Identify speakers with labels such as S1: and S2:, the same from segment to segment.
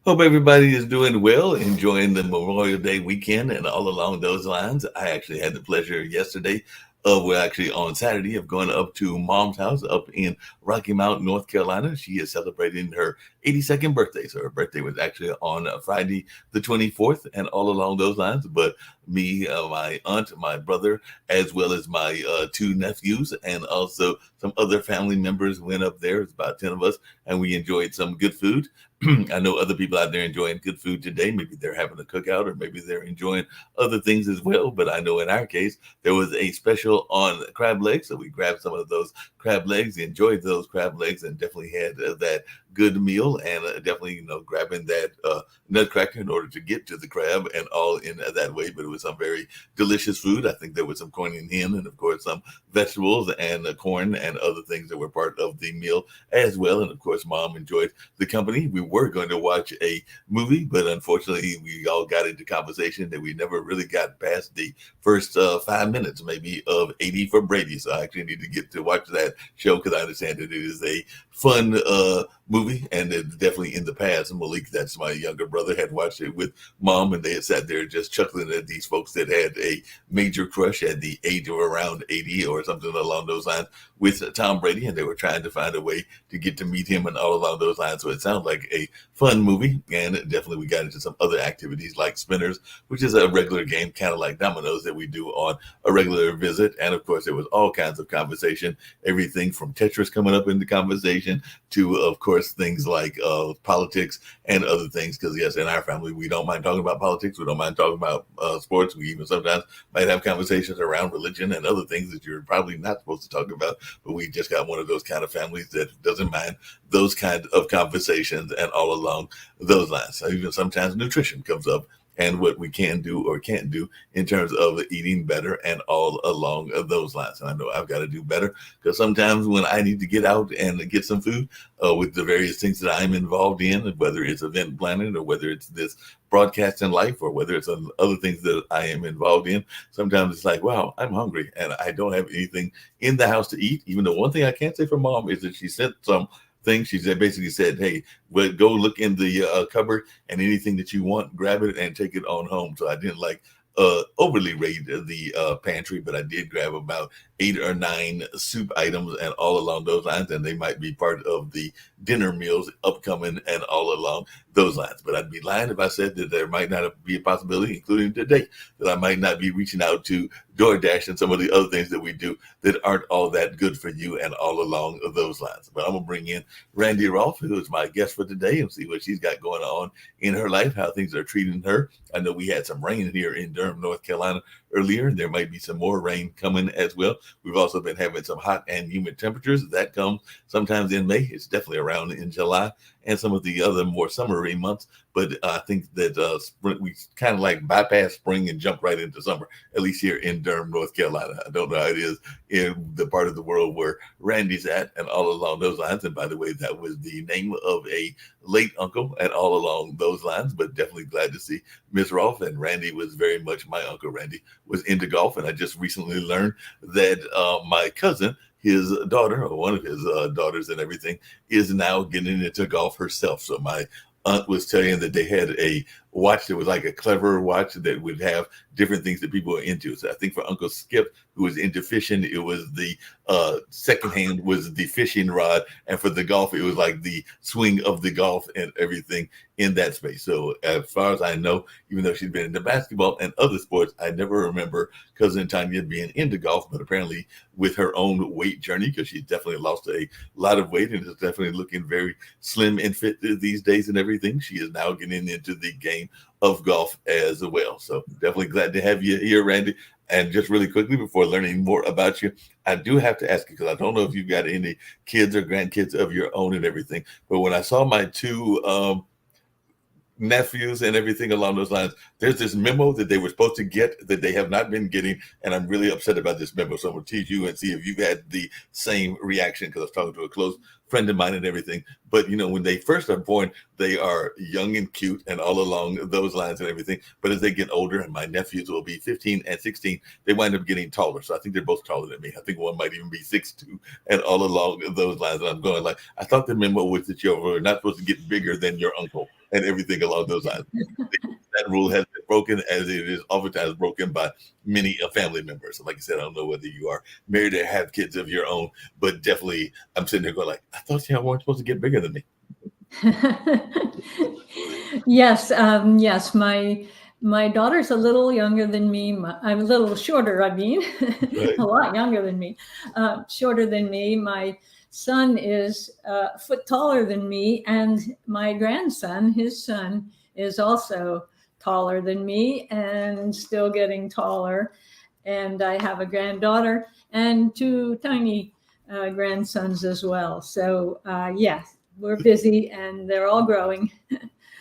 S1: Hope everybody is doing well, enjoying the Memorial Day weekend and all along those lines. I actually had the pleasure yesterday actually on Saturday of going up to Mom's house up in Rocky Mount, North Carolina. She is celebrating her 82nd birthday. So her birthday was actually on Friday the 24th and all along those lines. But me, my aunt, my brother, as well as my two nephews and also some other family members went up there. It's about 10 of us and we enjoyed some good food. I know other people out there enjoying good food today. Maybe they're having a cookout or maybe they're enjoying other things as well. But I know in our case, there was a special on crab legs. So we grabbed some of those crab legs, enjoyed those crab legs, and definitely had that good meal and definitely, grabbing that nutcracker in order to get to the crab and all in that way. But it was some very delicious food. I think there was some corn and hen and, of course, some vegetables and corn and other things that were part of the meal as well. And, of course, Mom enjoyed the company. We were going to watch a movie, but unfortunately, we all got into conversation that we never really got past the first 5 minutes, maybe, of 80 for Brady. So I actually need to get to watch that show because I understand that it is a fun movie, and it definitely in the past, Malik, that's my younger brother, had watched it with Mom, and they had sat there just chuckling at these folks that had a major crush at the age of around 80 or something along those lines with Tom Brady, and they were trying to find a way to get to meet him and all along those lines. So it sounded like a fun movie, and definitely we got into some other activities like spinners, which is a regular game, kind of like dominoes that we do on a regular visit. And of course, there was all kinds of conversation, everything from Tetris coming up in the conversation to, of course, things like politics and other things. Because yes, in our family, we don't mind talking about politics. We don't mind talking about sports. We even sometimes might have conversations around religion and other things that you're probably not supposed to talk about. But we just got one of those kind of families that doesn't mind those kind of conversations and all along those lines. So even sometimes nutrition comes up and what we can do or can't do in terms of eating better and all along those lines. And I know I've got to do better because sometimes when I need to get out and get some food with the various things that I'm involved in, whether it's event planning or whether it's this broadcast in life or whether it's other things that I am involved in, sometimes it's like, wow, I'm hungry and I don't have anything in the house to eat. Even though one thing I can't say for Mom is that she sent some thing. She said basically said, "Hey, well, go look in the cupboard and anything that you want, grab it and take it on home." So I didn't like overly raid the pantry, but I did grab about 8 or 9 soup items and all along those lines, and they might be part of the dinner meals upcoming and all along those lines. But I'd be lying if I said that there might not be a possibility, including today, that I might not be reaching out to DoorDash and some of the other things that we do that aren't all that good for you and all along those lines. But I'm gonna bring in Randy Rolfe, who is my guest for today, and see what she's got going on in her life, how things are treating her. I know we had some rain here in Durham, North Carolina earlier, and there might be some more rain coming as well. We've also been having some hot and humid temperatures that come sometimes in May. It's definitely around in July and some of the other more summery months. But I think that spring, we kind of like bypass spring and jump right into summer, at least here in Durham, North Carolina. I don't know how it is in the part of the world where Randy's at and all along those lines. And by the way, that was the name of a late uncle and all along those lines. But definitely glad to see Miss Rolfe. And Randy was very much my uncle. Randy was into golf. And I just recently learned that my cousin, his daughter, or one of his daughters and everything, is now getting into golf herself. So my aunt was telling that they had a watch that was like a clever watch that would have different things that people are into. So I think for Uncle Skip, who was into fishing, it was the second hand was the fishing rod, and for the golf, it was like the swing of the golf and everything in that space. So as far as I know, even though she's been into basketball and other sports, I never remember cousin Tanya being into golf, but apparently with her own weight journey, because she's definitely lost a lot of weight and is definitely looking very slim and fit these days and everything. She is now getting into the game of golf as well. So definitely glad to have you here, Randy. And just really quickly before learning more about you, I do have to ask you because I don't know if you've got any kids or grandkids of your own and everything. But when I saw my two nephews and everything along those lines, there's this memo that they were supposed to get that they have not been getting, and I'm really upset about this memo. So I'm going to tease you and see if you've had the same reaction, because I was talking to a close friend of mine and everything. But when they first are born, they are young and cute and all along those lines and everything. But as they get older, and my nephews will be 15 and 16, they wind up getting taller. So I think they're both taller than me. I think one might even be 6'2", and all along those lines. And I'm going like, I thought the memo was that you were not supposed to get bigger than your uncle and everything along those lines. That rule has been broken, as it is oftentimes broken by many family members. Like I said, I don't know whether you are married or have kids of your own, but definitely I'm sitting there going like, I thought y'all weren't supposed to get bigger than me.
S2: Yes, yes. My daughter's a little younger than me. I'm a little shorter. I mean,
S1: Right.
S2: a lot younger than me, shorter than me. My son is a foot taller than me, and my grandson, his son, is also taller than me and still getting taller. And I have a granddaughter and two tiny grandsons as well. So yes, we're busy and they're all growing.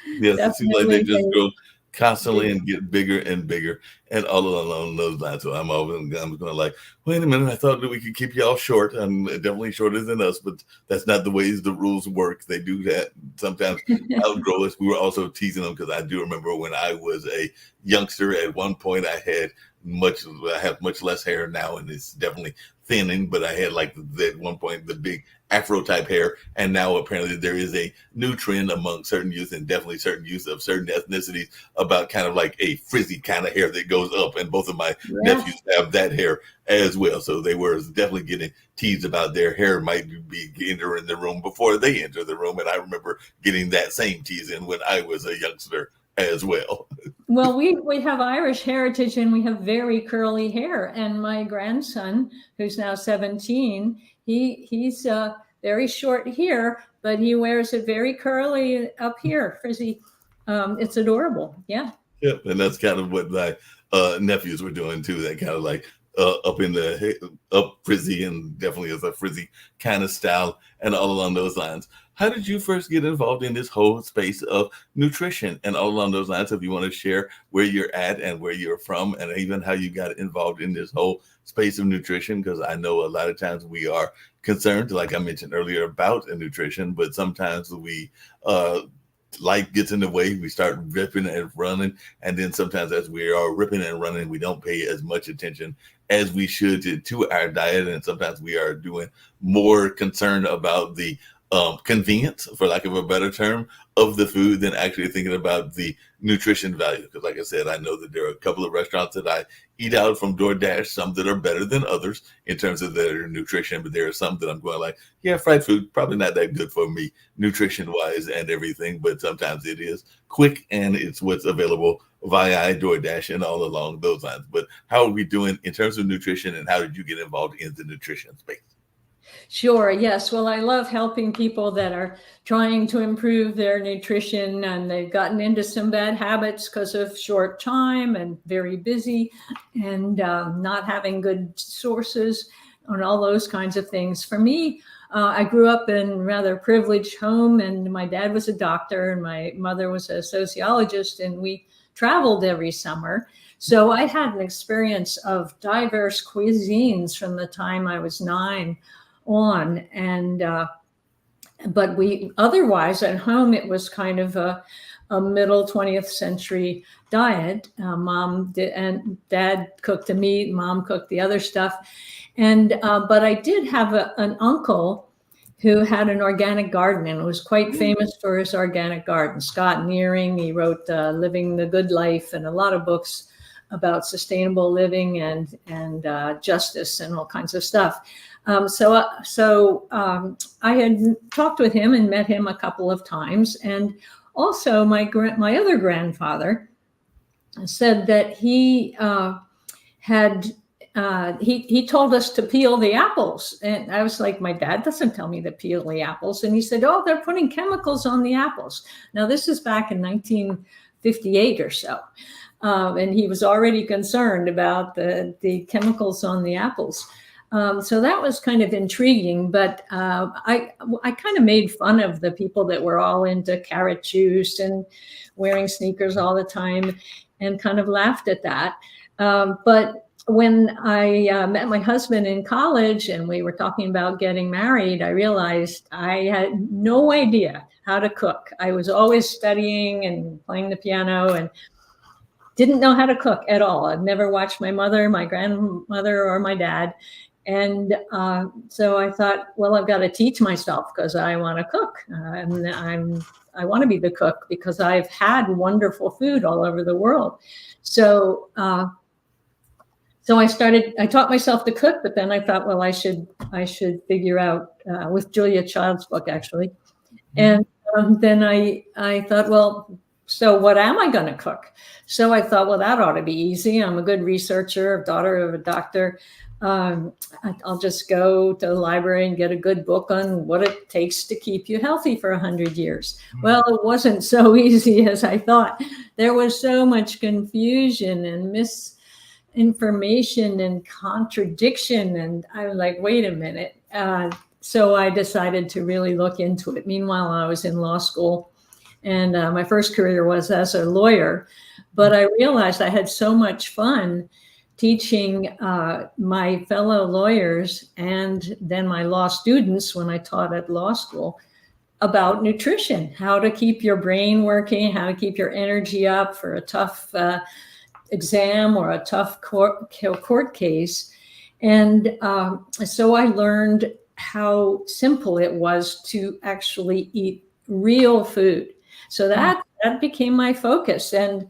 S1: Yes, it seems like they
S2: Definitely.
S1: just grow constantly and get bigger and bigger, and all along those lines. So I'm going like, wait a minute, I thought that we could keep y'all short, and definitely shorter than us, but that's not the ways the rules work. They do that sometimes outgrow us. We were also teasing them, because I do remember when I was a youngster, at one point I have much less hair now, and it's definitely thinning, but I had like at one point the big afro type hair, and now apparently there is a new trend among certain youth, and definitely certain youth of certain ethnicities, about kind of like a frizzy kind of hair that goes up, and both of my nephews have that hair as well. So they were definitely getting teased about their hair might be entering the room before they enter the room, and I remember getting that same teasing when I was a youngster as well.
S2: Well, we have Irish heritage and we have very curly hair. And my grandson, who's now 17, he's very short here, but he wears it very curly up here, frizzy. It's adorable. Yeah.
S1: Yep, and that's kind of what my nephews were doing too. That kind of like up in the up frizzy, and definitely is a frizzy kind of style, and all along those lines. How did you first get involved in this whole space of nutrition, and all along those lines? If you want to share where you're at and where you're from, and even how you got involved in this whole space of nutrition, because I know a lot of times we are concerned, like I mentioned earlier, about nutrition, but sometimes we life gets in the way. We start ripping and running, and then sometimes as we are ripping and running, we don't pay as much attention as we should to our diet, and sometimes we are doing more concern about the convenience, for lack of a better term, of the food than actually thinking about the nutrition value. Because like I said, I know that there are a couple of restaurants that I eat out from DoorDash, some that are better than others in terms of their nutrition, but there are some that I'm going like, yeah, fried food, probably not that good for me nutrition wise and everything, but sometimes it is quick and it's what's available via DoorDash and all along those lines. But how are we doing in terms of nutrition, and how did you get involved in the nutrition space?
S2: Sure. Yes. Well, I love helping people that are trying to improve their nutrition and they've gotten into some bad habits because of short time and very busy and not having good sources and all those kinds of things. For me, I grew up in a rather privileged home, and my dad was a doctor and my mother was a sociologist, and we traveled every summer. So I had an experience of diverse cuisines from the time I was 9 on, and but we otherwise at home it was kind of a middle 20th century diet. Mom did, and dad cooked the meat, mom cooked the other stuff, and but I did have an uncle who had an organic garden and was quite famous for his organic garden. Scott Nearing, he wrote Living the Good Life and a lot of books about sustainable living and justice and all kinds of stuff. So I had talked with him and met him a couple of times. And also my other grandfather said that he told us to peel the apples. And I was like, my dad doesn't tell me to peel the apples. And he said, oh, they're putting chemicals on the apples. Now, this is back in 1958 or so. And he was already concerned about the chemicals on the apples. So that was kind of intriguing, but I kind of made fun of the people that were all into carrot juice and wearing sneakers all the time. and kind of laughed at that. But when I met my husband in college and we were talking about getting married, I realized I had no idea how to cook. I was always studying and playing the piano and didn't know how to cook at all. I'd never watched my mother, my grandmother, or my dad. And so I thought, well, I've got to teach myself because I want to cook. I want to be the cook because I've had wonderful food all over the world. So I taught myself to cook, but then I thought, well, I should figure out with Julia Child's book, actually. And then I thought, well, so what am I going to cook? So I thought, well, that ought to be easy. I'm a good researcher, daughter of a doctor. I'll just go to the library and get a good book on what it takes to keep you healthy for 100 years. Well, it wasn't so easy as I thought. There was so much confusion and misinformation and contradiction. And I was like, wait a minute. So I decided to really look into it. Meanwhile, I was in law school, and my first career was as a lawyer. But I realized I had so much fun teaching my fellow lawyers and then my law students when I taught at law school about nutrition, how to keep your brain working, how to keep your energy up for a tough exam or a tough court case. And so I learned how simple it was to actually eat real food. So that became my focus. And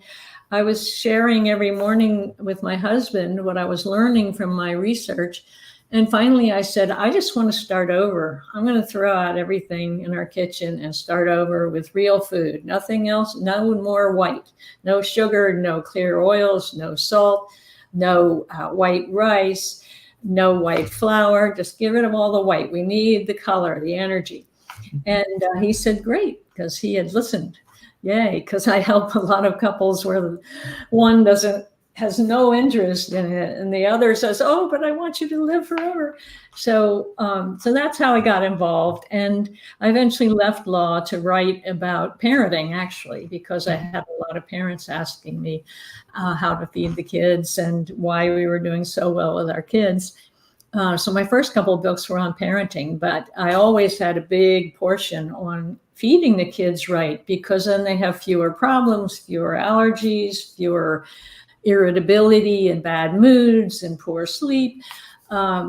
S2: I was sharing every morning with my husband what I was learning from my research. And finally I said, I just want to start over. I'm going to throw out everything in our kitchen and start over with real food. Nothing else, no more white, no sugar, no clear oils, no salt, no white rice, no white flour. Just get rid of all the white. We need the color, the energy. And he said, great, because he had listened. Yay, because I help a lot of couples where one has no interest in it, and the other says, "Oh, but I want you to live forever." So that's how I got involved, and I eventually left law to write about parenting, actually, because I had a lot of parents asking me how to feed the kids and why we were doing so well with our kids. So my first couple of books were on parenting, but I always had a big portion on feeding the kids right, because then they have fewer problems, fewer allergies, fewer irritability and bad moods and poor sleep.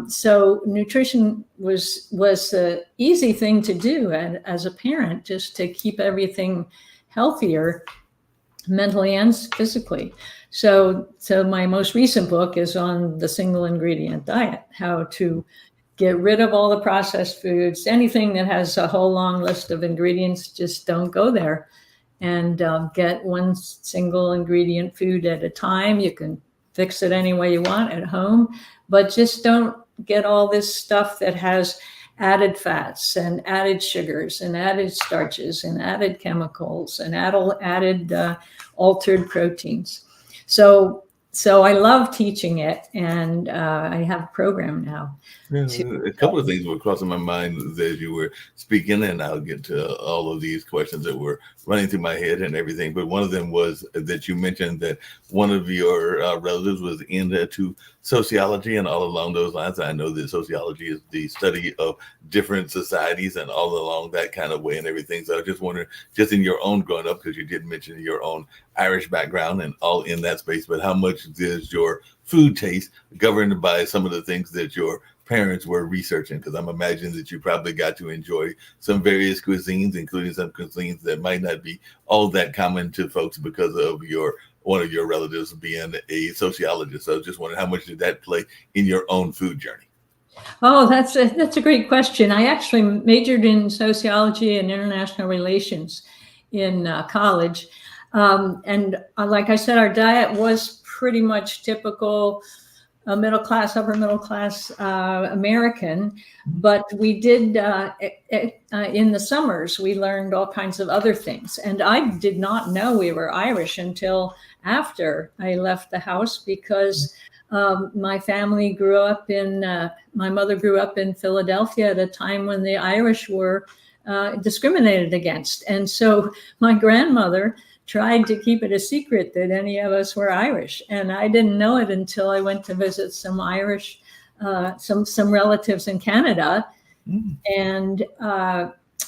S2: So nutrition was the easy thing to do, and as a parent, just to keep everything healthier mentally and physically. So my most recent book is on the single ingredient diet, how to get rid of all the processed foods. Anything that has a whole long list of ingredients, just don't go there, and get one single ingredient food at a time. You can fix it any way you want at home, but just don't get all this stuff that has added fats and added sugars and added starches and added chemicals and added altered proteins. So I love teaching it, and I have a program now.
S1: Yeah, a couple of things were crossing my mind as you were speaking, and I'll get to all of these questions that were running through my head and everything. But one of them was that you mentioned that one of your relatives was into sociology, and all along those lines, I know that sociology is the study of different societies and all along that kind of way and everything. So I just wonder, just in your own growing up, because you did mention your own Irish background and all in that space, but how much does your food taste governed by some of the things that your parents were researching? Because I'm imagining that you probably got to enjoy some various cuisines, including some cuisines that might not be all that common to folks because of one of your relatives being a sociologist. So just wondering, how much did that play in your own food journey?
S2: Oh, that's a great question. I actually majored in sociology and international relations in college. And like I said, our diet was pretty much typical middle class, upper middle class American. But we did, in the summers, we learned all kinds of other things. And I did not know we were Irish until after I left the house, because my family grew up my mother grew up in Philadelphia at a time when the Irish were discriminated against. And so my grandmother tried to keep it a secret that any of us were Irish. And I didn't know it until I went to visit some Irish, some relatives in Canada.
S1: Mm.
S2: And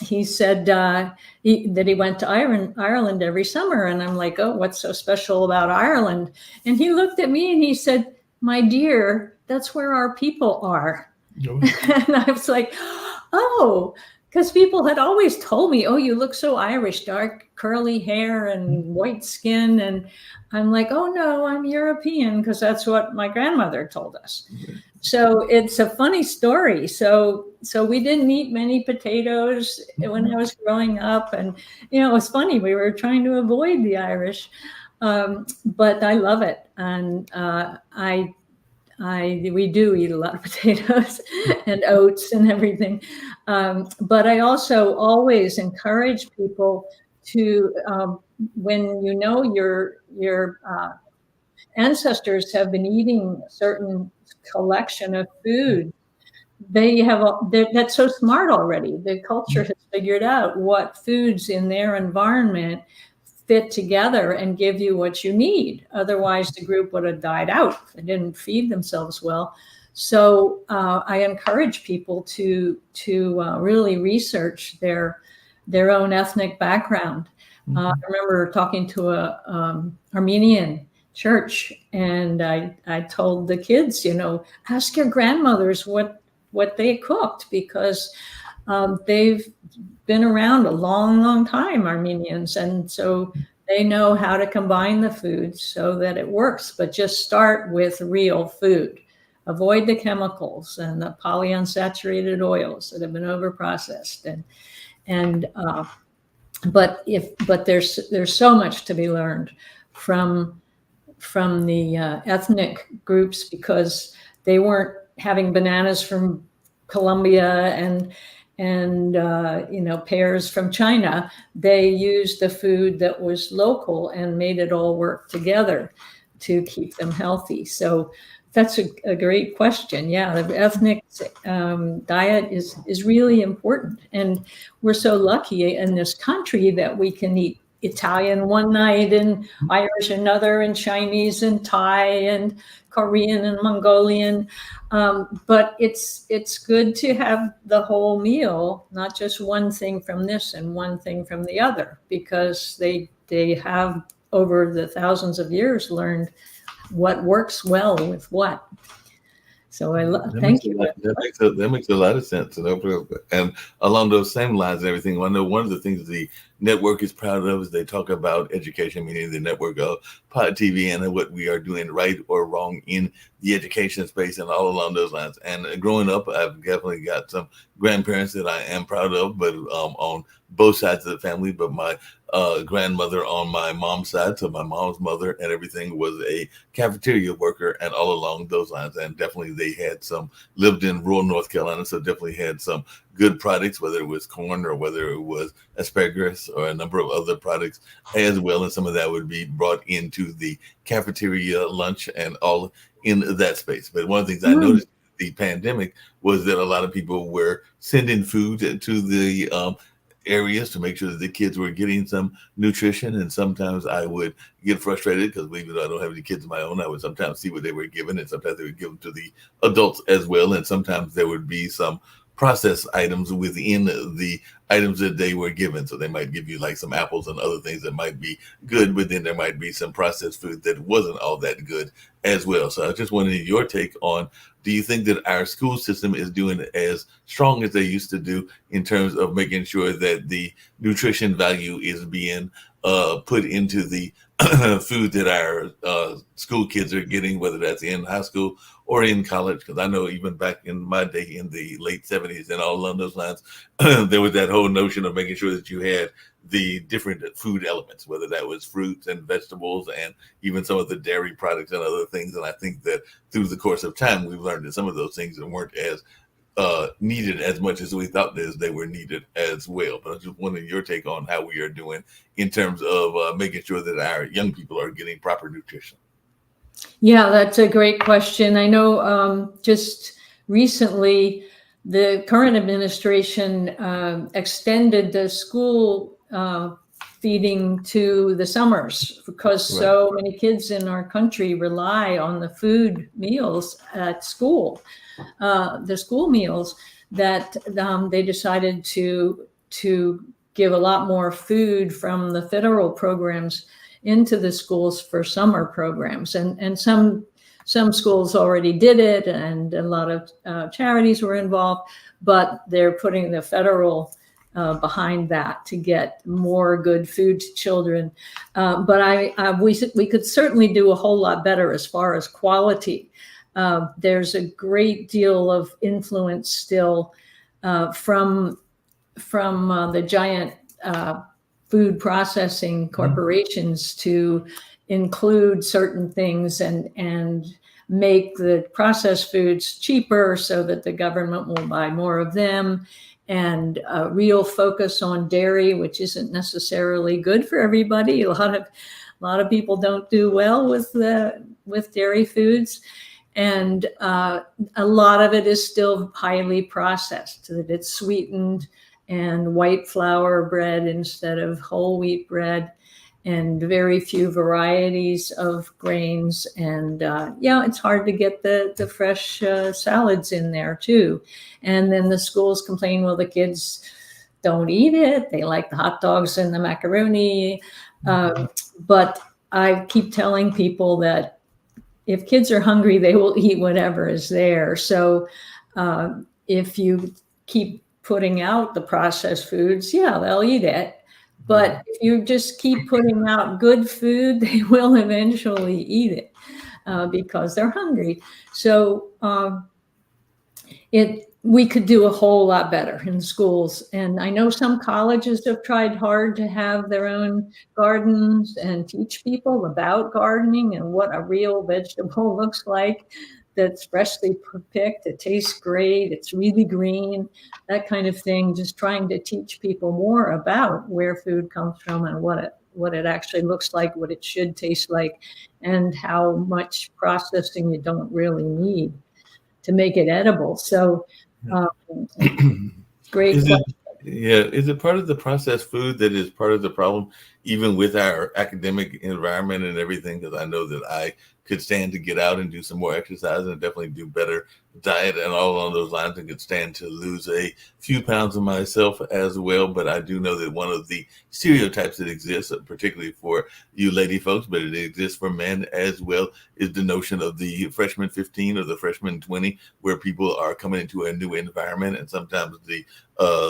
S2: he said that he went to Ireland every summer. And I'm like, oh, what's so special about Ireland? And he looked at me and he said, my dear, that's where our people are.
S1: Oh.
S2: And I was like, oh, because people had always told me, oh, you look so Irish, dark curly hair and white skin. And I'm like, oh, no, I'm European, because that's what my grandmother told us. So it's a funny story. So we didn't eat many potatoes when I was growing up. And, it was funny. We were trying to avoid the Irish. But I love it. And we do eat a lot of potatoes and oats and everything. But I also always encourage people to, when your ancestors have been eating a certain collection of food, that's so smart already. The culture has figured out what foods in their environment fit together and give you what you need. Otherwise, the group would have died out. They didn't feed themselves well. So I encourage people to really research their own ethnic background. I remember talking to a Armenian church, and I told the kids, ask your grandmothers what they cooked, because they've been around a long time, Armenians, and so they know how to combine the foods so that it works. But just start with real food. Avoid the chemicals and the polyunsaturated oils that have been overprocessed. But there's so much to be learned from the ethnic groups, because they weren't having bananas from Colombia and pears from China. They used the food that was local and made it all work together to keep them healthy. So that's a great question. Yeah, the ethnic diet is really important, and we're so lucky in this country that we can eat Italian one night and Irish another, and Chinese and Thai and Korean and Mongolian. But it's good to have the whole meal, not just one thing from this and one thing from the other, because they have over the thousands of years learned what works well with what. So thank you.
S1: That makes a lot of sense. And along those same lines and everything, I know one of the things the network is proud of is they talk about education, meaning the network of Pod TV and what we are doing right or wrong in the education space and all along those lines. And growing up, I've definitely got some grandparents that I am proud of, but on both sides of the family. But my grandmother on my mom's side, so my mom's mother and everything, was a cafeteria worker, and all along those lines. And definitely they had lived in rural North Carolina, so definitely had some good products, whether it was corn or whether it was asparagus or a number of other products as well. And some of that would be brought into the cafeteria lunch and all in that space. But one of the things I noticed the pandemic was that a lot of people were sending food to the areas to make sure that the kids were getting some nutrition. And sometimes I would get frustrated because, believe it or not, I don't have any kids of my own. I would sometimes see what they were given, and sometimes they would give them to the adults as well. And sometimes there would be some processed items within the items that they were given. So they might give you like some apples and other things that might be good, but then there might be some processed food that wasn't all that good as well. So I just wanted your take on, do you think that our school system is doing as strong as they used to do in terms of making sure that the nutrition value is being put into the food that our school kids are getting, whether that's in high school or in college? Because I know even back in my day in the late 70s and all along those lines, there was that whole notion of making sure that you had the different food elements, whether that was fruits and vegetables and even some of the dairy products and other things. And I think that through the course of time, we've learned that some of those things weren't as needed as much as we thought as they were needed as well. But I just wanted your take on how we are doing in terms of making sure that our young people are getting proper nutrition.
S2: Yeah, that's a great question. I know just recently the current administration extended the school feeding to the summers, because
S1: Right.
S2: so many kids in our country rely on the food meals at school, the school meals, that they decided to give a lot more food from the federal programs into the schools for summer programs, and some schools already did it, and a lot of charities were involved, but they're putting the federal behind that to get more good food to children. But we could certainly do a whole lot better as far as quality. There's a great deal of influence still from the giant food processing corporations to include certain things and make the processed foods cheaper so that the government will buy more of them, and a real focus on dairy, which isn't necessarily good for everybody. A lot of people don't do well with dairy foods. And a lot of it is still highly processed, that it's sweetened and white flour bread instead of whole wheat bread, and very few varieties of grains. And it's hard to get the fresh salads in there too. And then the schools complain, well, the kids don't eat it. They like the hot dogs and the macaroni. But I keep telling people that if kids are hungry, they will eat whatever is there. So if you keep putting out the processed foods, they'll eat it. But if you just keep putting out good food, they will eventually eat it because they're hungry. So we could do a whole lot better in schools. And I know some colleges have tried hard to have their own gardens and teach people about gardening and what a real vegetable looks like that's freshly picked. It tastes great. It's really green, that kind of thing. Just trying to teach people more about where food comes from and what it actually looks like, what it should taste like, and how much processing you don't really need to make it edible. So great
S1: Is it,
S2: question.
S1: is it part of the processed food that is part of the problem, even with our academic environment and everything? Because I know that I could stand to get out and do some more exercise and definitely do better diet and all along those lines, and could stand to lose a few pounds of myself as well. But I do know that one of the stereotypes that exists, particularly for you lady folks, but it exists for men as well, is the notion of the freshman 15 or the freshman 20, where people are coming into a new environment, and sometimes the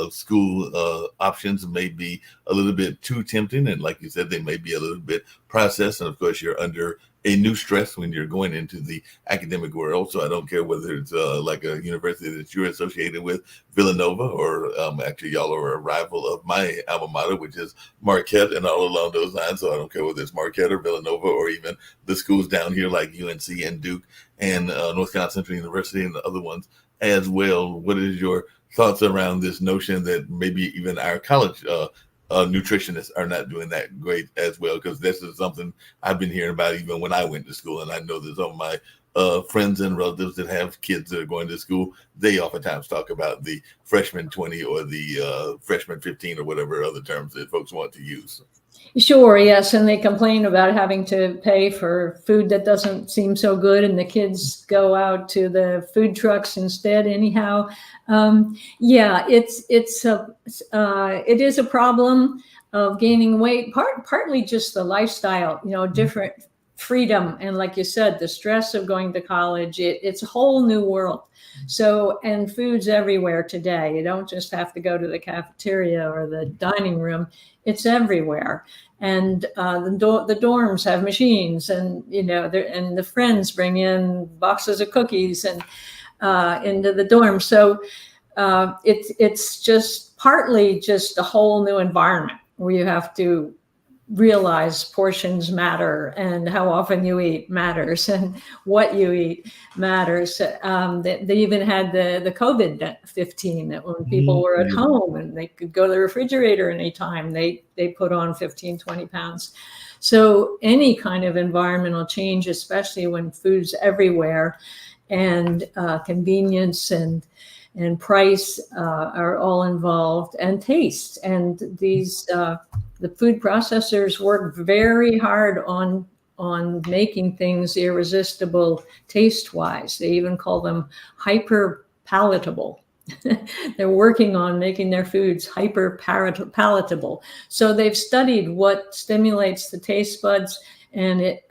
S1: school options may be a little bit too tempting, and like you said, they may be a little bit processed. And of course, you're under a new stress when you're going into the academic world. So I don't care whether it's like a university that you're associated with, Villanova, or actually y'all are a rival of my alma mater, which is Marquette, and all along those lines. So I don't care whether it's Marquette or Villanova, or even the schools down here like UNC and Duke and North Carolina Central University and the other ones as well. What is your thoughts around this notion that maybe even our college nutritionists are not doing that great as well? Because this is something I've been hearing about even when I went to school, and I know that some of my friends and relatives that have kids that are going to school, they oftentimes talk about the freshman 20 or the freshman 15 or whatever other terms that folks want to use.
S2: Sure, yes, and they complain about having to pay for food that doesn't seem so good, and the kids go out to the food trucks instead. Anyhow, it is a problem of gaining weight. Partly just the lifestyle, different freedom, and like you said, the stress of going to college. It's a whole new world. So, and food's everywhere today. You don't just have to go to the cafeteria or the dining room. It's everywhere. And the dorms have machines, and and the friends bring in boxes of cookies and into the dorm. So it's just partly just a whole new environment where you have to realize portions matter, and how often you eat matters, and what you eat matters. They even had the COVID-15, that when people were at home and they could go to the refrigerator anytime, they put on 15, 20 pounds. So any kind of environmental change, especially when food's everywhere, and convenience, and and price are all involved, and taste. And these the food processors work very hard on making things irresistible taste-wise. They even call them hyper palatable. They're working on making their foods hyper palatable. So they've studied what stimulates the taste buds and it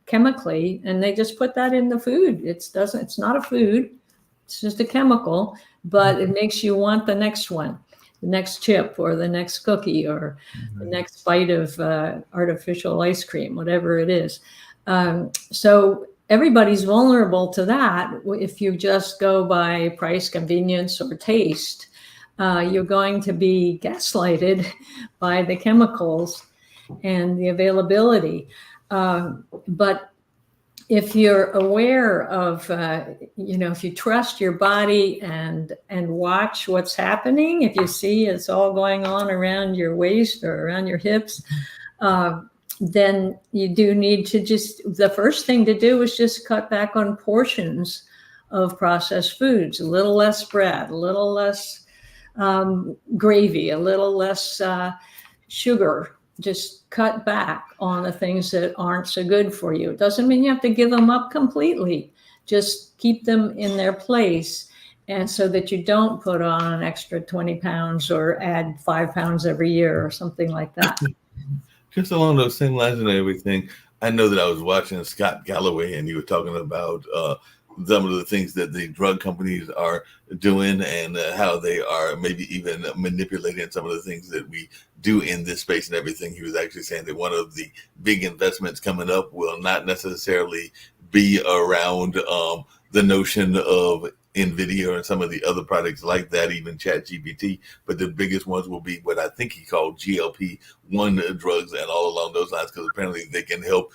S2: chemically, and they just put that in the food. It's not a food, it's just a chemical, but it makes you want the next one, the next chip or the next cookie or the next bite of artificial ice cream, whatever it is. So everybody's vulnerable to that. If you just go by price, convenience, or taste, you're going to be gaslighted by the chemicals and the availability. But if you're aware of, if you trust your body and watch what's happening, if you see it's all going on around your waist or around your hips, then you do need to the first thing to do is just cut back on portions of processed foods, a little less bread, a little less gravy, a little less sugar. Just cut back on the things that aren't so good for you. It doesn't mean you have to give them up completely. Just keep them in their place, and so that you don't put on an extra 20 pounds or add 5 pounds every year or something like that.
S1: Just along those same lines and everything, I know that I was watching Scott Galloway, and you were talking about some of the things that the drug companies are doing and how they are maybe even manipulating some of the things that we do in this space and everything. He was actually saying that one of the big investments coming up will not necessarily be around the notion of NVIDIA and some of the other products like that, even ChatGPT, but the biggest ones will be what I think he called GLP-1 drugs and all along those lines, because apparently they can help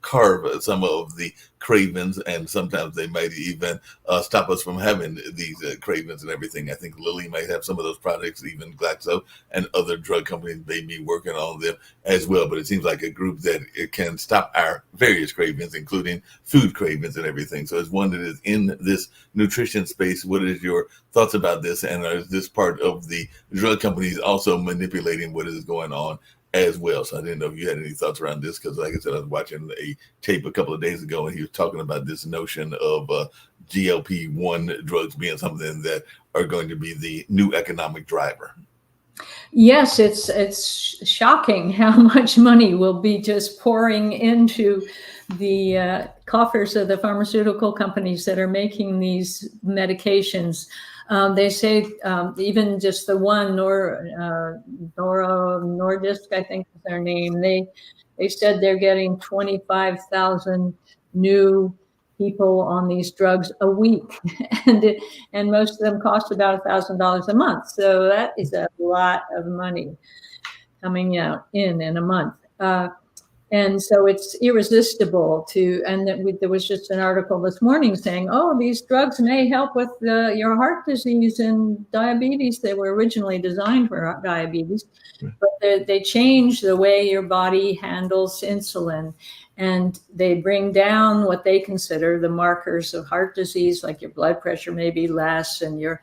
S1: carve some of the cravings, and sometimes they might even stop us from having these cravings and everything. I think Lilly might have some of those products, even Glaxo and other drug companies may be working on them as well. But it seems like a group that it can stop our various cravings, including food cravings and everything. So it's one that is in this nutrition space. What is your thoughts about this? And is this part of the drug companies also manipulating what is going on as well? So I didn't know if you had any thoughts around this, because like I said, I was watching a tape a couple of days ago and he was talking about this notion of GLP-1 drugs being something that are going to be the new economic driver.
S2: Yes, it's shocking how much money will be just pouring into the coffers of the pharmaceutical companies that are making these medications. They say even just the one Nordisk, I think is their name. They said they're getting 25,000 new people on these drugs a week, and most of them cost about $1,000 a month. So that is a lot of money coming out in a month. And so it's irresistible there was just an article this morning saying, oh, these drugs may help with your heart disease and diabetes. They were originally designed for diabetes, but they change the way your body handles insulin, and they bring down what they consider the markers of heart disease, like your blood pressure may be less and your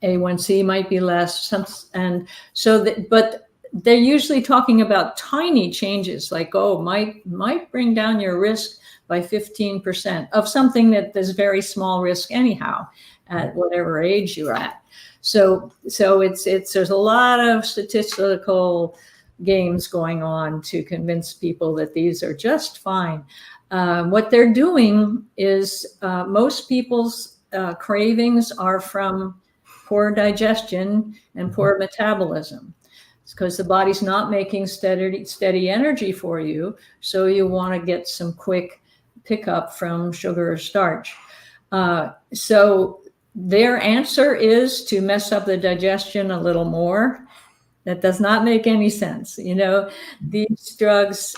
S2: A1C might be less. And so but they're usually talking about tiny changes, like, might bring down your risk by 15% of something that there's very small risk anyhow at whatever age you're at. So there's a lot of statistical games going on to convince people that these are just fine. What they're doing is most people's cravings are from poor digestion and poor metabolism. Because the body's not making steady energy for you, so you want to get some quick pickup from sugar or starch. So their answer is to mess up the digestion a little more. That does not make any sense. These drugs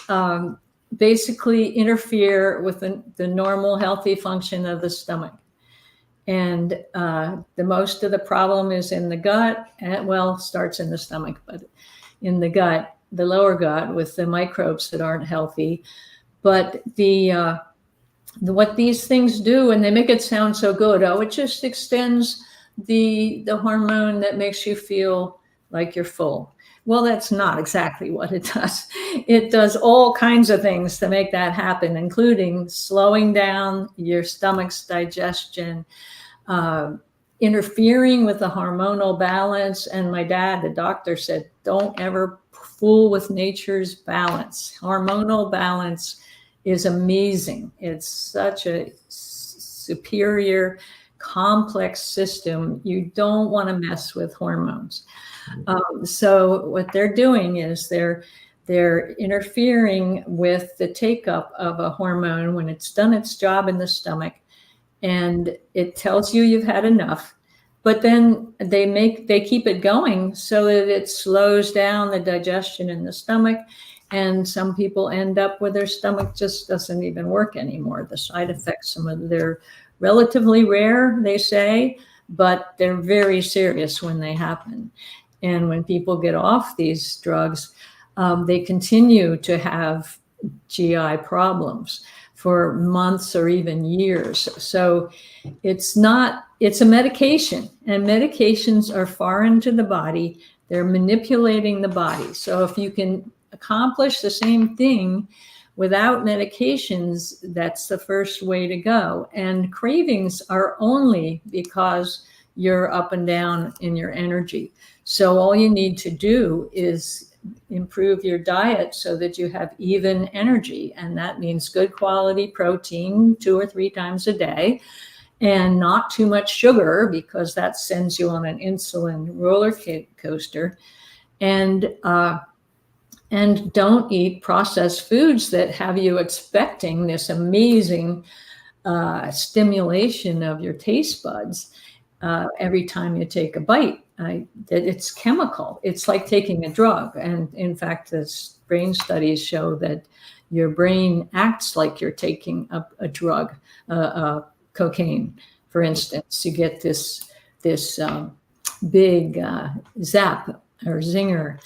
S2: basically interfere with the normal healthy function of the stomach. And the most of the problem is in the gut, starts in the stomach, but in the gut, the lower gut, with the microbes that aren't healthy. But the what these things do, and they make it sound so good. Oh, it just extends the hormone that makes you feel like you're full. Well, that's not exactly what it does. It does all kinds of things to make that happen, including slowing down your stomach's digestion, uh, interfering with the hormonal balance. And my dad, the doctor, said, don't ever fool with nature's balance. Hormonal balance is amazing. It's such a superior, complex system. You don't want to mess with hormones. So what they're doing is they're interfering with the take-up of a hormone when it's done its job in the stomach, and it tells you you've had enough. But then they keep it going so that it slows down the digestion in the stomach. And some people end up where their stomach just doesn't even work anymore. The side effects, some of they're relatively rare, they say, but they're very serious when they happen. And when people get off these drugs, they continue to have GI problems for months or even years. So it's a medication, and medications are foreign to the body. They're manipulating the body. So if you can accomplish the same thing without medications, that's the first way to go. And cravings are only because you're up and down in your energy. So all you need to do is improve your diet so that you have even energy. And that means good quality protein 2 or 3 times a day, and not too much sugar, because that sends you on an insulin roller coaster. And don't eat processed foods that have you expecting this amazing stimulation of your taste buds every time you take a bite. It's chemical. It's like taking a drug. And in fact, the brain studies show that your brain acts like you're taking a drug, cocaine, for instance. You get this big zap or zinger.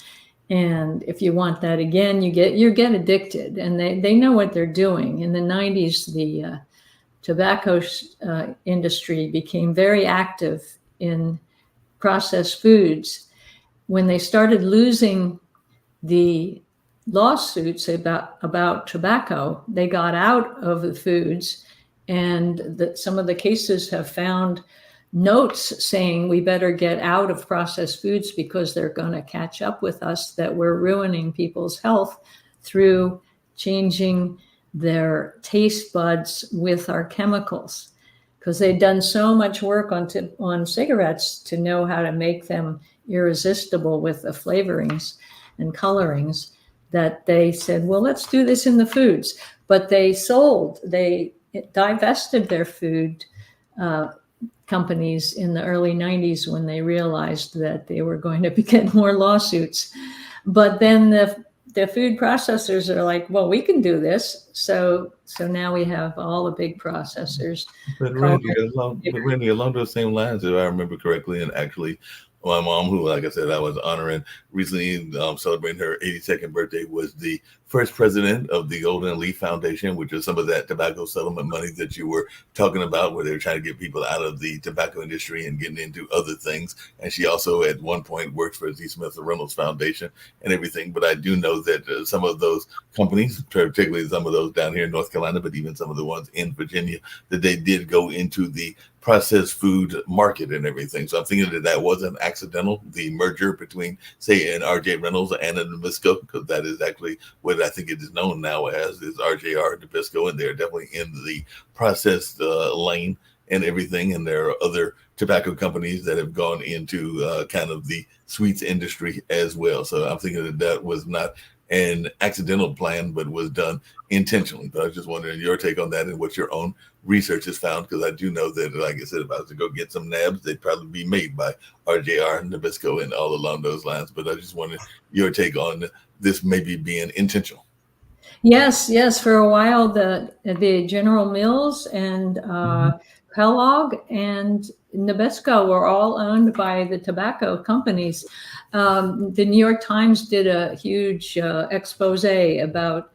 S2: And if you want that again, you get addicted. And they know what they're doing. In the 90s, the tobacco industry became very active in processed foods. When they started losing the lawsuits about tobacco, they got out of the foods, and some of the cases have found notes saying we better get out of processed foods because they're going to catch up with us, that we're ruining people's health through changing their taste buds with our chemicals, because they'd done so much work on cigarettes to know how to make them irresistible with the flavorings and colorings, that they said, well, let's do this in the foods. But they divested their food companies in the early 90s when they realized that they were going to get more lawsuits. But then the food processors are like, well, we can do this. So now we have all the big processors.
S1: But Randy, along those same lines, if I remember correctly, and actually my mom, who, like I said, I was honoring recently, celebrating her 82nd birthday, was the first president of the Golden Leaf Foundation, which is some of that tobacco settlement money that you were talking about, where they were trying to get people out of the tobacco industry and getting into other things. And she also, at one point, worked for the Smith and Reynolds Foundation and everything. But I do know that some of those companies, particularly some of those down here in North Carolina, but even some of the ones in Virginia, that they did go into the processed food market and everything. So I'm thinking that wasn't accidental, the merger between, say, an RJ Reynolds and a Nabisco, because that is actually what I think it is known now as, is RJR Nabisco, and they're definitely in the processed lane and everything. And there are other tobacco companies that have gone into kind of the sweets industry as well. So I'm thinking that was not an accidental plan, but was done intentionally. But I was just wondering your take on that and what your own research has found, because I do know that, like I said, if I was to go get some nabs, they'd probably be made by RJR, Nabisco, and all along those lines. But I just wanted your take on this maybe being intentional.
S2: Yes. For a while, the General Mills and Kellogg and Nabisco were all owned by the tobacco companies. The New York Times did a huge expose about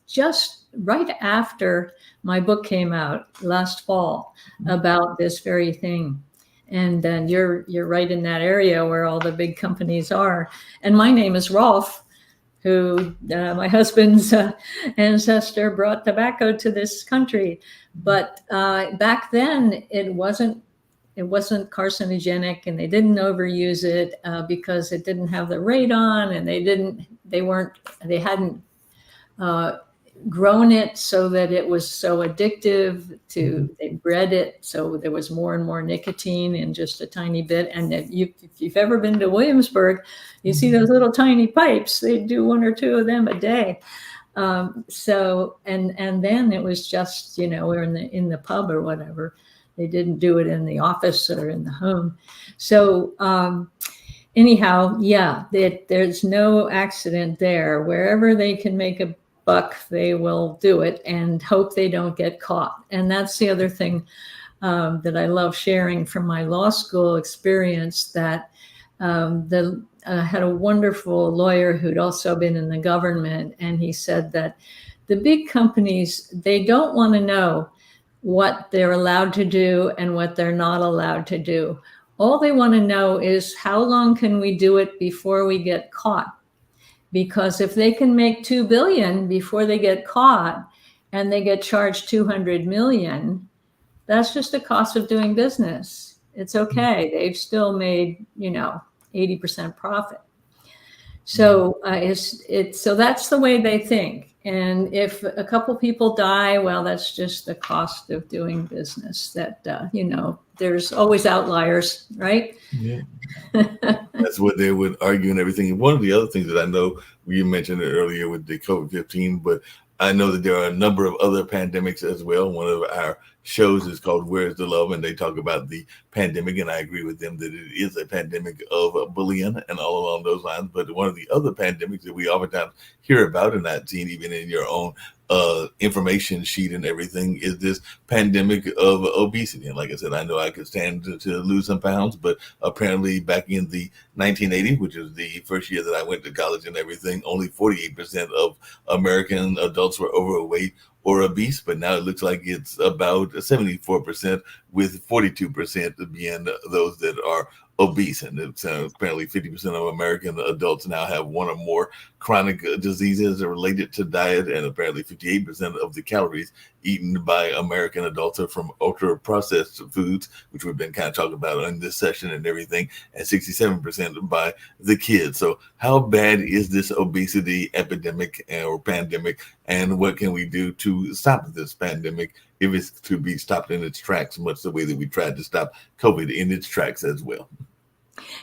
S2: just right after my book came out last fall about this very thing. And then you're right in that area where all the big companies are. And my name is Rolf, who my husband's ancestor brought tobacco to this country. But back then, it wasn't carcinogenic, and they didn't overuse it because it didn't have the radon, and they hadn't grown it so that it was so addictive they bred it so there was more and more nicotine in just a tiny bit. And if you've ever been to Williamsburg, you see those little tiny pipes. They do 1 or 2 of them a day. So then it was just, we're in the pub or whatever. They didn't do it in the office or in the home. So anyhow, yeah, there's no accident there. Wherever they can make a buck, they will do it and hope they don't get caught. And that's the other thing that I love sharing from my law school experience, that I had a wonderful lawyer who'd also been in the government, and he said that the big companies, they don't want to know what they're allowed to do and what they're not allowed to do. All they want to know is, how long can we do it before we get caught? Because if they can make 2 billion before they get caught and they get charged 200 million, that's just the cost of doing business. It's okay. They've still made, 80% profit. So so that's the way they think. And if a couple people die, well, that's just the cost of doing business. That there's always outliers, right?
S1: Yeah. That's what they would argue and everything. And one of the other things that I know, you mentioned it earlier with the COVID-15, but I know that there are a number of other pandemics as well. One of our shows is called Where's the Love? And they talk about the pandemic. And I agree with them that it is a pandemic of bullying and all along those lines. But one of the other pandemics that we oftentimes hear about, and I've seen even in your own information sheet and everything, is this pandemic of obesity. And like I said, I know I could stand to lose some pounds, but apparently back in the 1980, which is the first year that I went to college and everything, only 48% of American adults were overweight or obese, but now it looks like it's about 74%, with 42% being those that are obese. And it's apparently 50% of American adults now have one or more chronic diseases related to diet, and apparently 58% of the calories eaten by American adults are from ultra processed foods, which we've been kind of talking about in this session and everything, and 67% by the kids. So how bad is this obesity epidemic or pandemic, and what can we do to stop this pandemic if it's to be stopped in its tracks, much the way that we tried to stop COVID in its tracks as well?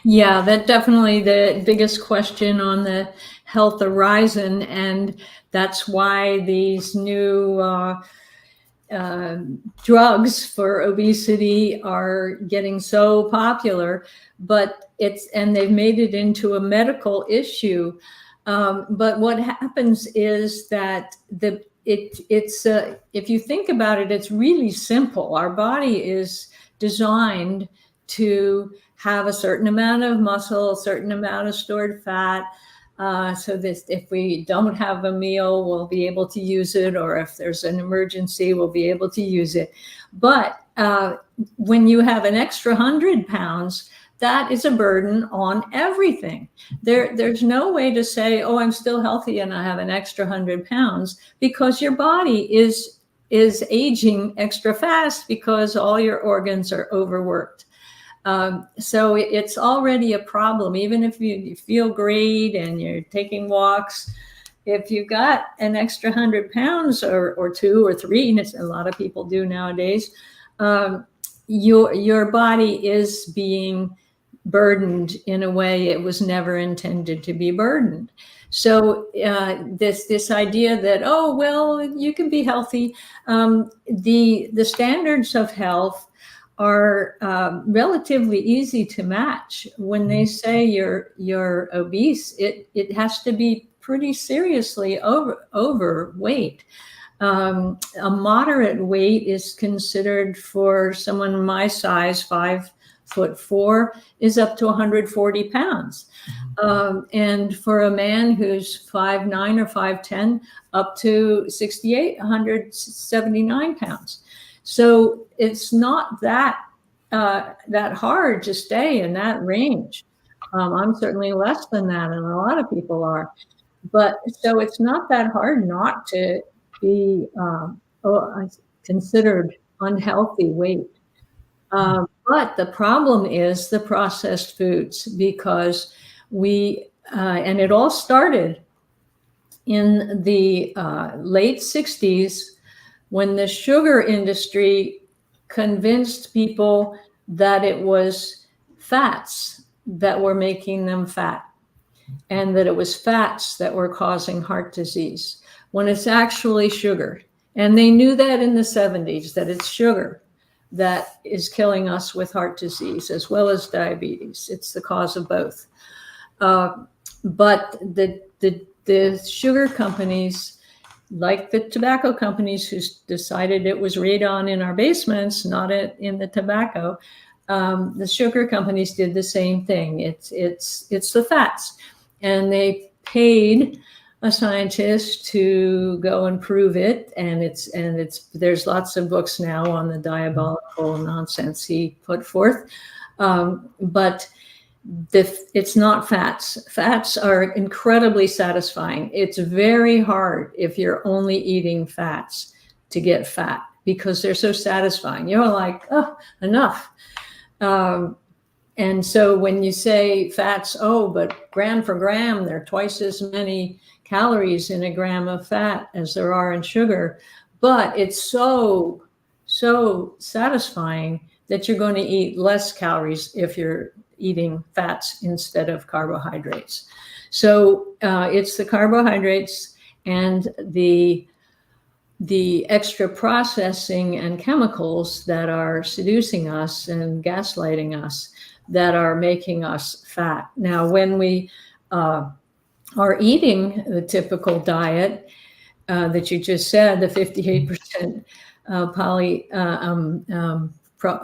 S2: Yeah, that's definitely the biggest question on the health horizon. And that's why these new drugs for obesity are getting so popular, but they've made it into a medical issue. But what happens is that if you think about it, it's really simple. Our body is designed to have a certain amount of muscle, a certain amount of stored fat. So this, if we don't have a meal, we'll be able to use it, or if there's an emergency, we'll be able to use it. But when you have an extra 100 pounds, that is a burden on everything. There's no way to say, oh, I'm still healthy and I have an extra 100 pounds, because your body is aging extra fast because all your organs are overworked. So it's already a problem. Even if you feel great and you're taking walks, if you got an extra 100 pounds or 2 or 3, and it's a lot of people do nowadays, your body is being burdened in a way it was never intended to be burdened. So this idea that, oh, well, you can be healthy. The standards of health are relatively easy to match. When they say you're obese, it has to be pretty seriously overweight. A moderate weight is considered, for someone my size, 5'3", 5'4" is up to 140 pounds. And for a man who's 5'9" or 5'10", up to 68, 179 pounds. So it's not that hard to stay in that range. I'm certainly less than that, and a lot of people are. But so it's not that hard not to be considered unhealthy weight. But the problem is the processed foods, because and it all started in the late 60s when the sugar industry convinced people that it was fats that were making them fat, and that it was fats that were causing heart disease, when it's actually sugar. And they knew that in the 70s, that it's sugar that is killing us with heart disease as well as diabetes. It's the cause of both. But the sugar companies, like the tobacco companies who decided it was radon in our basements, not in the tobacco, the sugar companies did the same thing. It's the fats. And they paid a scientist to go and prove it, and there's lots of books now on the diabolical nonsense he put forth, but it's not fats. Fats are incredibly satisfying. It's very hard if you're only eating fats to get fat, because they're so satisfying. You're like, oh, enough. And so when you say fats, but gram for gram, there are twice as many calories in a gram of fat as there are in sugar. But it's so satisfying that you're going to eat less calories if you're eating fats instead of carbohydrates. So it's the carbohydrates and the extra processing and chemicals that are seducing us and gaslighting us that are making us fat. Now, when we are eating the typical diet that you just said, the 58%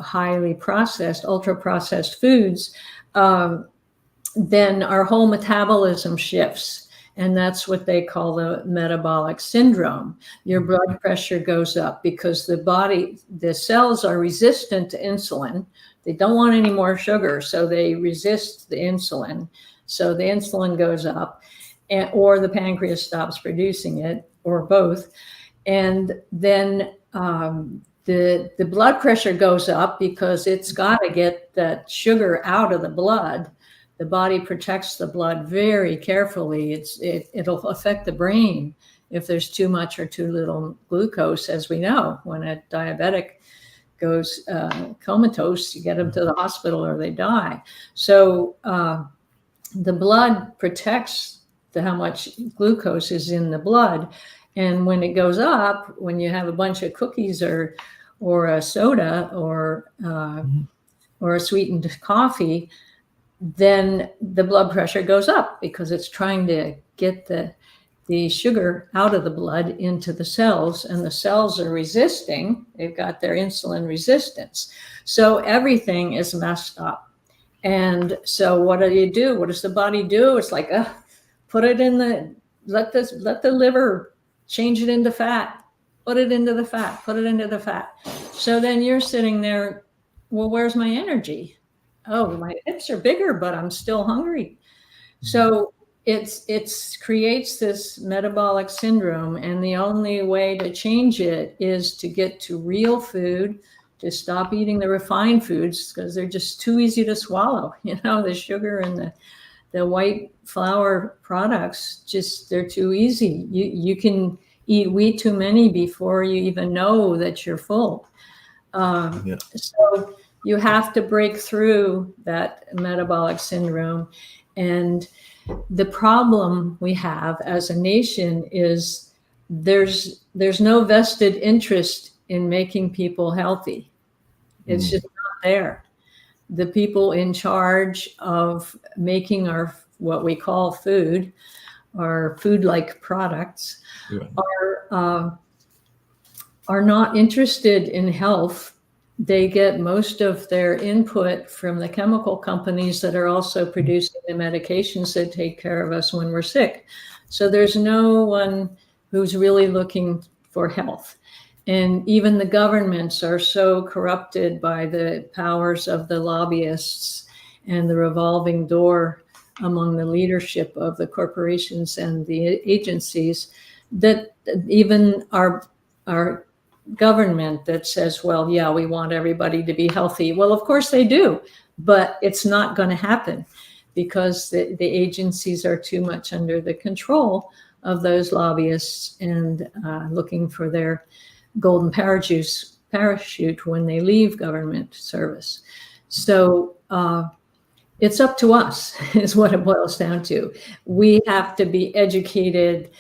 S2: highly processed, ultra processed foods, then our whole metabolism shifts. And that's what they call the metabolic syndrome. Your blood pressure goes up because the cells are resistant to insulin. They don't want any more sugar, so they resist the insulin. So the insulin goes up, or the pancreas stops producing it, or both. And then the blood pressure goes up because it's got to get that sugar out of the blood. The body protects the blood very carefully. It'll affect the brain if there's too much or too little glucose, as we know. When a diabetic goes comatose, you get them to the hospital or they die. So the blood protects how much glucose is in the blood. And when it goes up, when you have a bunch of cookies or a soda or a sweetened coffee, then the blood pressure goes up because it's trying to get the sugar out of the blood into the cells, and the cells are resisting. They've got their insulin resistance. So everything is messed up. And so what do you do? What does the body do? It's like, put it in let the liver change it into fat, put it into the fat. So then you're sitting there, well, where's my energy? Oh, my hips are bigger, but I'm still hungry. So it creates this metabolic syndrome, and the only way to change it is to get to real food, to stop eating the refined foods because they're just too easy to swallow. The sugar and the white flour products, they're too easy. You can eat way too many before you even know that you're full. So you have to break through that metabolic syndrome. And the problem we have as a nation is there's no vested interest in making people healthy. It's just not there. The people in charge of making what we call food, or food-like products, are not interested in health. they get most of their input from the chemical companies that are also producing the medications that take care of us when we're sick. So there's no one who's really looking for health. And even the governments are so corrupted by the powers of the lobbyists and the revolving door among the leadership of the corporations and the agencies that even our government that says, well, yeah, we want everybody to be healthy. Well, of course they do, but it's not going to happen because the agencies are too much under the control of those lobbyists and looking for their golden parachute when they leave government service. So it's up to us, is what it boils down to. We have to be educated.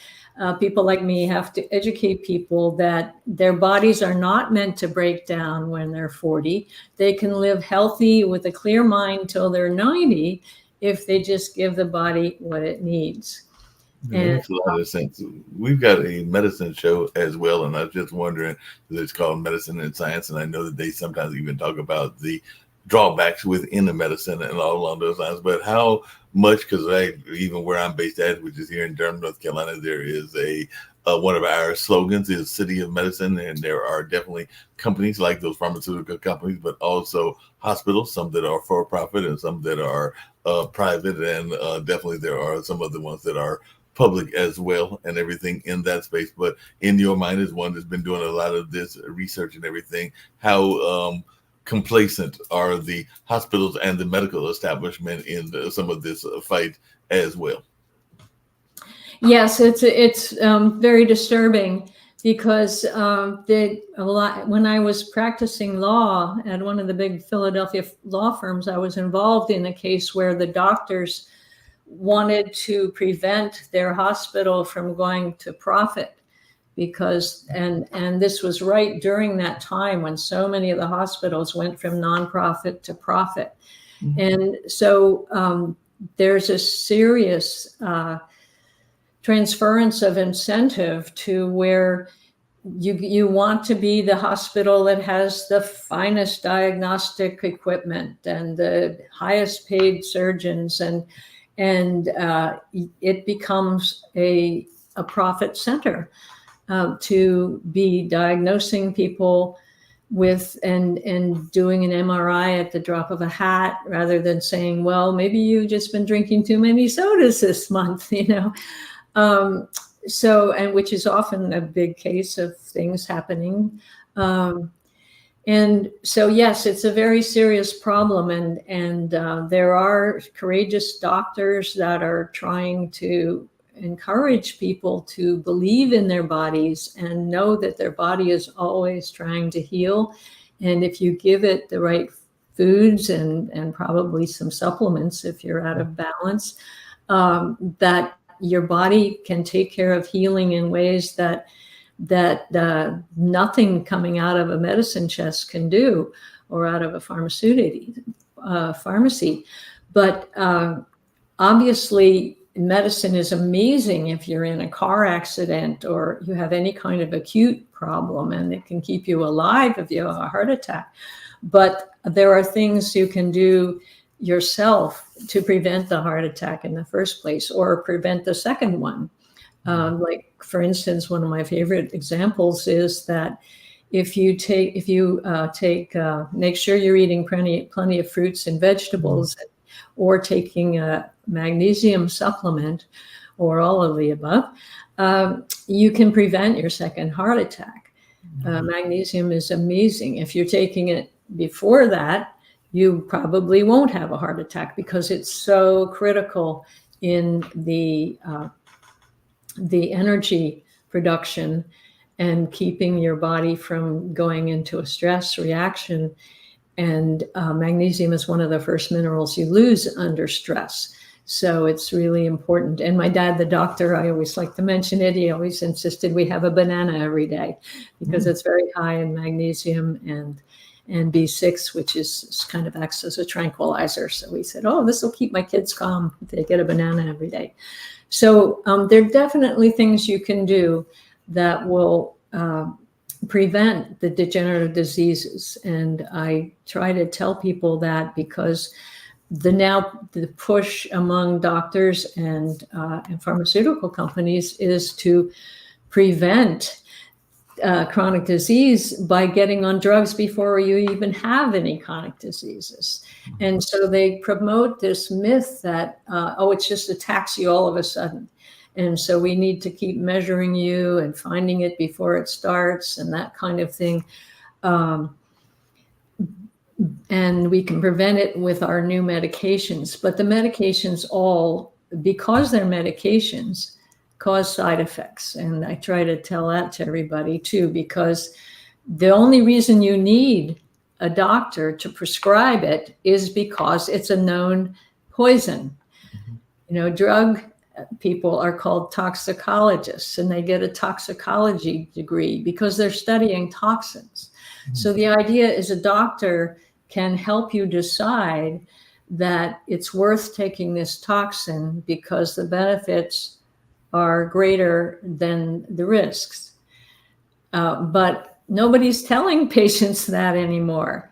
S2: People like me have to educate people that their bodies are not meant to break down when they're 40. They can live healthy with a clear mind till they're 90 if they just give the body what it needs.
S1: That makes a lot of sense. We've got a medicine show as well, and I was just wondering, it's called Medicine and Science, and I know that they sometimes even talk about the drawbacks within the medicine and all along those lines. But how much, because even where I'm based at, which is here in Durham, North Carolina, there is a one of our slogans is City of Medicine, and there are definitely companies like those pharmaceutical companies, but also hospitals, some that are for profit and some that are private, and definitely there are some of the ones that are public as well, and everything in that space. But in your mind, as one that's been doing a lot of this research and everything, how complacent are the hospitals and the medical establishment in some of this fight as well?
S2: Yes, it's very disturbing because when I was practicing law at one of the big Philadelphia law firms, I was involved in a case where the doctors wanted to prevent their hospital from going to profit because and this was right during that time when so many of the hospitals went from nonprofit to profit. Mm-hmm. And so there's a serious transference of incentive to where you want to be the hospital that has the finest diagnostic equipment and the highest paid surgeons, and it becomes a profit center to be diagnosing people with and doing an MRI at the drop of a hat, rather than saying, well, maybe you've just been drinking too many sodas this month, So, and which is often a big case of things happening. And so, yes, it's a very serious problem. And there are courageous doctors that are trying to encourage people to believe in their bodies and know that their body is always trying to heal. And if you give it the right foods and probably some supplements, if you're out of balance, that your body can take care of healing in ways that nothing coming out of a medicine chest can do, or out of a pharmacy. But obviously, medicine is amazing if you're in a car accident or you have any kind of acute problem, and it can keep you alive if you have a heart attack. But there are things you can do yourself to prevent the heart attack in the first place, or prevent the second one. Like, for instance, one of my favorite examples is that if you make sure you're eating plenty of fruits and vegetables, or taking a magnesium supplement, or all of the above, you can prevent your second heart attack. Magnesium is amazing. If you're taking it before that, you probably won't have a heart attack because it's so critical in the energy production and keeping your body from going into a stress reaction. And magnesium is one of the first minerals you lose under stress. So it's really important. And my dad, the doctor, I always like to mention it, he always insisted we have a banana every day because it's very high in magnesium and B6, which is kind of acts as a tranquilizer. So we said, oh, this will keep my kids calm if they get a banana every day. So there are definitely things you can do that will prevent the degenerative diseases. And I try to tell people that because the push among doctors and pharmaceutical companies is to prevent chronic disease by getting on drugs before you even have any chronic diseases. And so they promote this myth that, it just attacks you all of a sudden. And so we need to keep measuring you and finding it before it starts and that kind of thing. And we can prevent it with our new medications. But the medications all, because they're medications, cause side effects. And I try to tell that to everybody too, because the only reason you need a doctor to prescribe it is because it's a known poison. Drug people are called toxicologists, and they get a toxicology degree because they're studying toxins. So the idea is a doctor can help you decide that it's worth taking this toxin because the benefits are greater than the risks. But nobody's telling patients that anymore,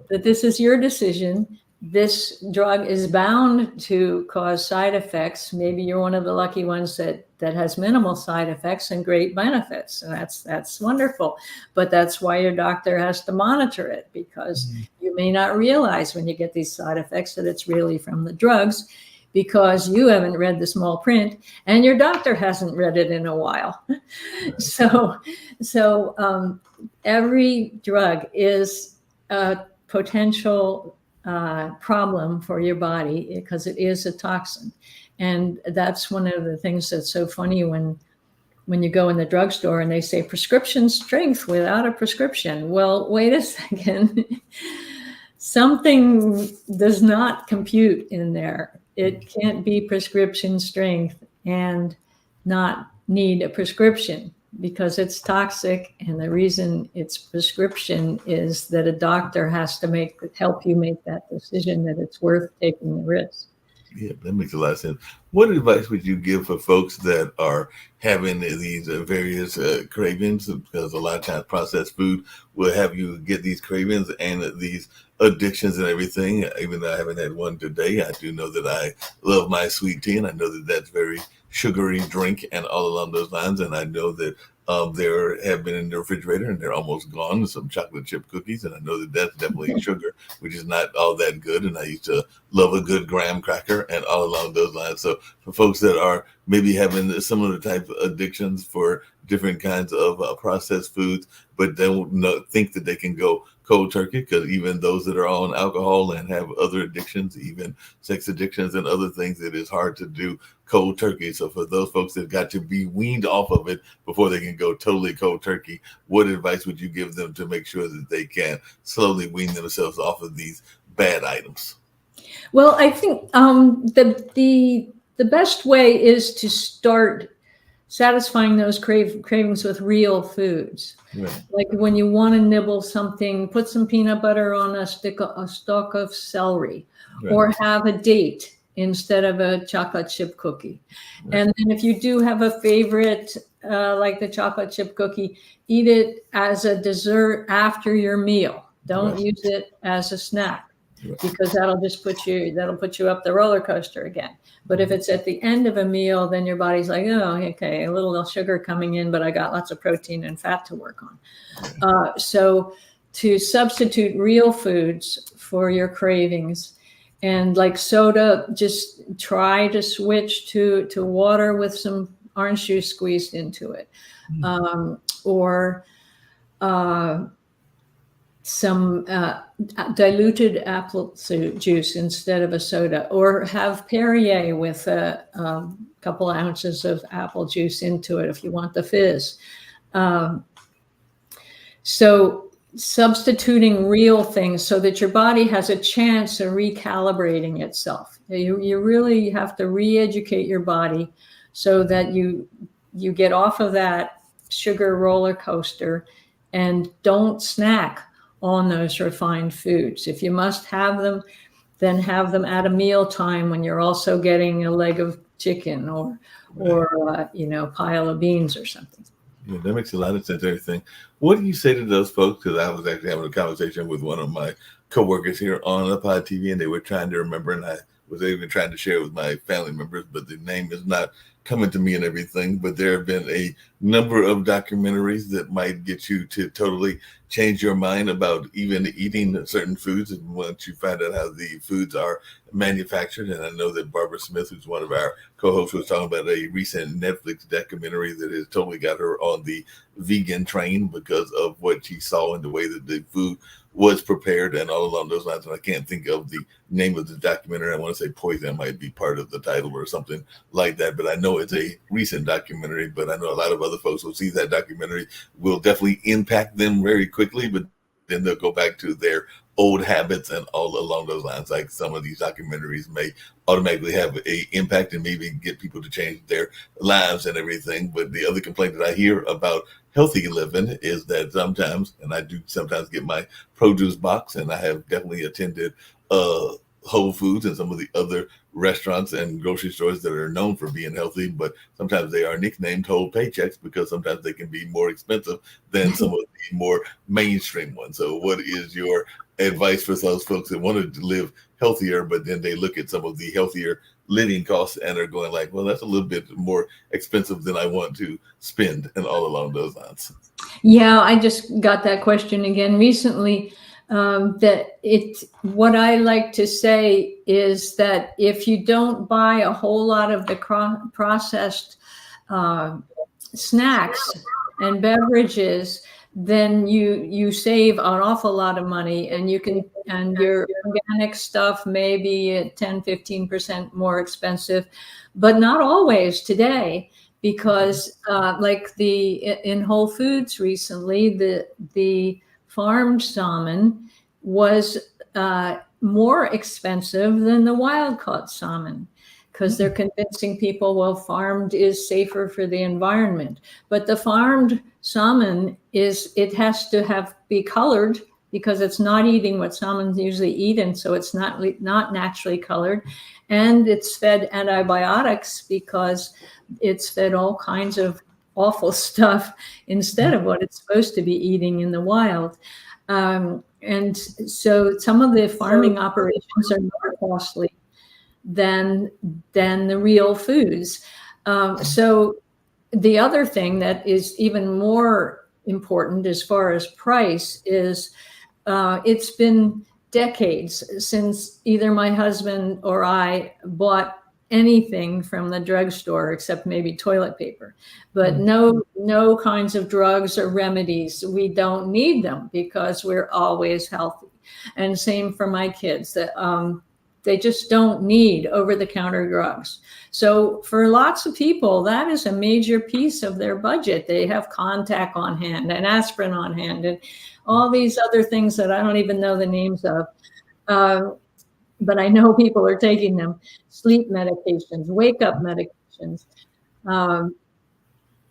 S2: that this is your decision. This drug is bound to cause side effects. Maybe you're one of the lucky ones that has minimal side effects and great benefits. And that's wonderful. But that's why your doctor has to monitor it, because you may not realize when you get these side effects that it's really from the drugs, because you haven't read the small print and your doctor hasn't read it in a while. So every drug is a potential problem for your body because it is a toxin. And that's one of the things that's so funny when you go in the drugstore and they say prescription strength without a prescription. Well, wait a second. Something does not compute in there. It can't be prescription strength and not need a prescription because it's toxic. And the reason it's prescription is that a doctor has to help you make that decision that it's worth taking the risk.
S1: Yeah, that makes a lot of sense. What advice would you give for folks that are having these various cravings? Because a lot of times processed food will have you get these cravings and these addictions and everything. Even though I haven't had one today, I do know that I love my sweet tea, and I know that that's very sugary drink and all along those lines. And I know that there have been in the refrigerator and they're almost gone, some chocolate chip cookies. And I know that that's definitely sugar, which is not all that good. And I used to love a good graham cracker and all along those lines. So for folks that are maybe having similar type of addictions for different kinds of processed foods, but don't think that they can go cold turkey, because even those that are on alcohol and have other addictions, even sex addictions and other things, it is hard to do cold turkey. So for those folks that got to be weaned off of it before they can go totally cold turkey, what advice would you give them to make sure that they can slowly wean themselves off of these bad items?
S2: Well, I think the best way is to start satisfying those cravings with real foods. Right. Like when you want to nibble something, put some peanut butter on a stalk of celery, right, or have a date instead of a chocolate chip cookie. Right. And then if you do have a favorite, like the chocolate chip cookie, eat it as a dessert after your meal. Don't right. use it as a snack. Because that'll put you up the roller coaster again. But if it's at the end of a meal, then your body's like, oh, okay, a little sugar coming in, but I got lots of protein and fat to work on. So to substitute real foods for your cravings, and like soda, just try to switch to water with some orange juice squeezed into it, or some diluted apple juice instead of a soda, or have Perrier with a couple ounces of apple juice into it if you want the fizz. So substituting real things so that your body has a chance of recalibrating itself. You really have to re-educate your body so that you get off of that sugar roller coaster and don't snack on those refined foods. If you must have them, then have them at a meal time when you're also getting a leg of chicken or pile of beans or something.
S1: Yeah, that makes a lot of sense. Everything. What do you say to those folks? Because I was actually having a conversation with one of my coworkers here on Uppod TV, and they were trying to remember, and I was even trying to share it with my family members, but the name is not coming to me and everything. But there have been a number of documentaries that might get you to totally change your mind about even eating certain foods, and once you find out how the foods are manufactured. And I know that Barbara Smith, who's one of our co-host, was talking about a recent Netflix documentary that has totally got her on the vegan train because of what she saw and the way that the food was prepared and all along those lines. And I can't think of the name of the documentary. I want to say Poison might be part of the title or something like that, but I know it's a recent documentary. But I know a lot of other folks will see that documentary will definitely impact them very quickly, but then they'll go back to their old habits and all along those lines. Like some of these documentaries may automatically have a impact and maybe get people to change their lives and everything. But the other complaint that I hear about healthy living is that sometimes, and I do sometimes get my produce box, and I have definitely attended Whole Foods and some of the other restaurants and grocery stores that are known for being healthy, but sometimes they are nicknamed whole paychecks because sometimes they can be more expensive than some of the more mainstream ones. So what is your advice for those folks that want to live healthier, but then they look at some of the healthier living costs and are going like, well, that's a little bit more expensive than I want to spend, and all along those lines?
S2: Yeah, I just got that question again recently. What I like to say is that if you don't buy a whole lot of the processed snacks and beverages, then you save an awful lot of money, and your organic stuff may be at 10-15% more expensive, but not always today, because like in Whole Foods recently, the farmed salmon was more expensive than the wild caught salmon, because they're convincing people, well, farmed is safer for the environment. But the farmed salmon it has to be colored, because it's not eating what salmon usually eat, and so it's not naturally colored. And it's fed antibiotics because it's fed all kinds of awful stuff instead of what it's supposed to be eating in the wild. And so some of the farming operations are more costly than the real foods. So the other thing that is even more important as far as price is it's been decades since either my husband or I bought anything from the drugstore except maybe toilet paper, but no kinds of drugs or remedies. We don't need them because we're always healthy. And same for my kids, that they just don't need over-the-counter drugs. So for lots of people, that is a major piece of their budget. They have Contac on hand and aspirin on hand and all these other things that I don't even know the names of. But I know people are taking them. Sleep medications, wake up medications,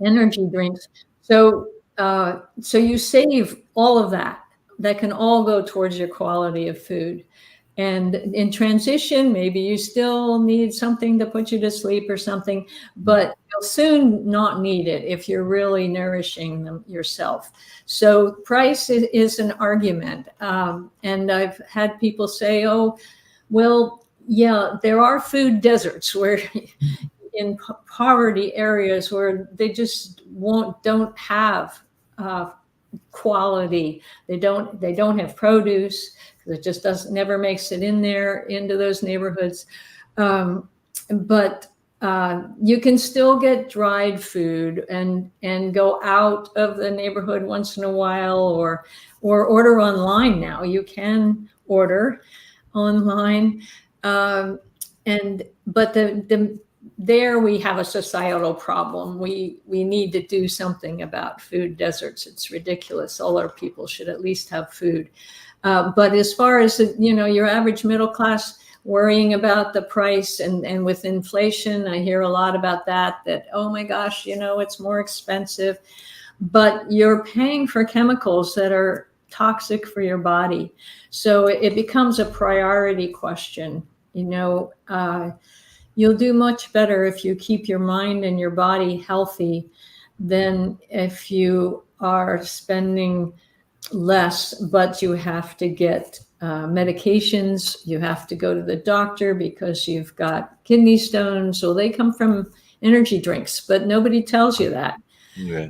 S2: energy drinks. So you save all of that. That can all go towards your quality of food. And in transition, maybe you still need something to put you to sleep or something, but you'll soon not need it if you're really nourishing them yourself. So price is an argument. And I've had people say, oh, well, yeah, there are food deserts where in poverty areas where they just don't have quality. They don't have produce. It just never makes it into those neighborhoods. But you can still get dried food and go out of the neighborhood once in a while, or order online now. You can order online. But there we have a societal problem. We need to do something about food deserts. It's ridiculous. All our people should at least have food. But as far as your average middle class worrying about the price and with inflation, I hear a lot about that, oh my gosh, it's more expensive, but you're paying for chemicals that are toxic for your body. So it becomes a priority question. You'll do much better if you keep your mind and your body healthy. then if you are spending less, but you have to get medications, you have to go to the doctor because you've got kidney stones. So they come from energy drinks, but nobody tells you that.
S1: Yeah.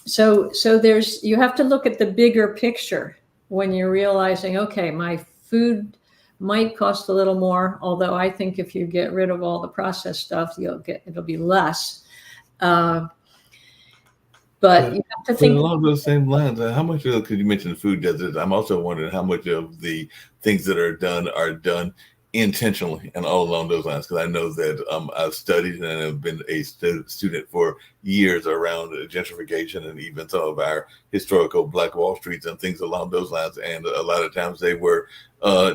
S2: So there's, you have to look at the bigger picture when you're realizing, okay, my food might cost a little more, although I think if you get rid of all the processed stuff, it'll be less. Uh, but
S1: But
S2: you have to
S1: but
S2: think.
S1: along those same lines, how much of, because you mentioned food deserts, I'm also wondering how much of the things that are done intentionally and all along those lines. Because I know that I've studied and have been a student for years around gentrification and even some of our historical Black Wall Streets and things along those lines. And a lot of times they were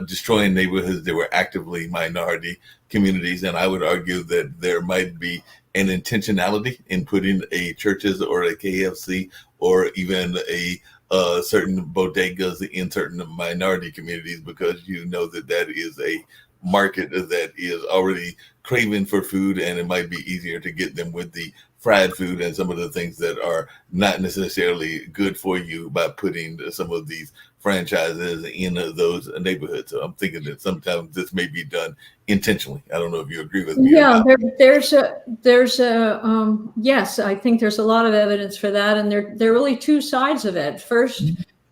S1: destroying neighborhoods. They were actively minority communities. And I would argue that there might be an intentionality in putting a churches or a KFC or even a certain bodegas in certain minority communities, because you know that that is a market that is already craving for food, and it might be easier to get them with the fried food and some of the things that are not necessarily good for you by putting some of these franchises in those neighborhoods. So I'm thinking that sometimes this may be done intentionally. I don't know if you agree with me or
S2: Yeah,
S1: not.
S2: there's a yes, I think there's a lot of evidence for that, and there are really two sides of it. First,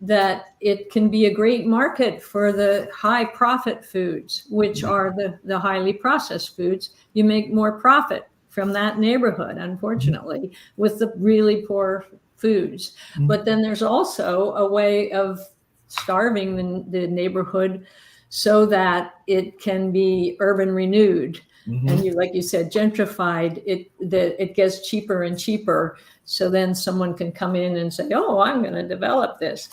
S2: that it can be a great market for the high profit foods, which are the highly processed foods. You make more profit from that neighborhood, unfortunately, with the really poor foods. But then there's also a way of starving the neighborhood so that it can be urban renewed. And
S1: Mm-hmm.
S2: you, like you said, gentrified, it gets cheaper and cheaper. So then someone can come in and say, oh, I'm going to develop this.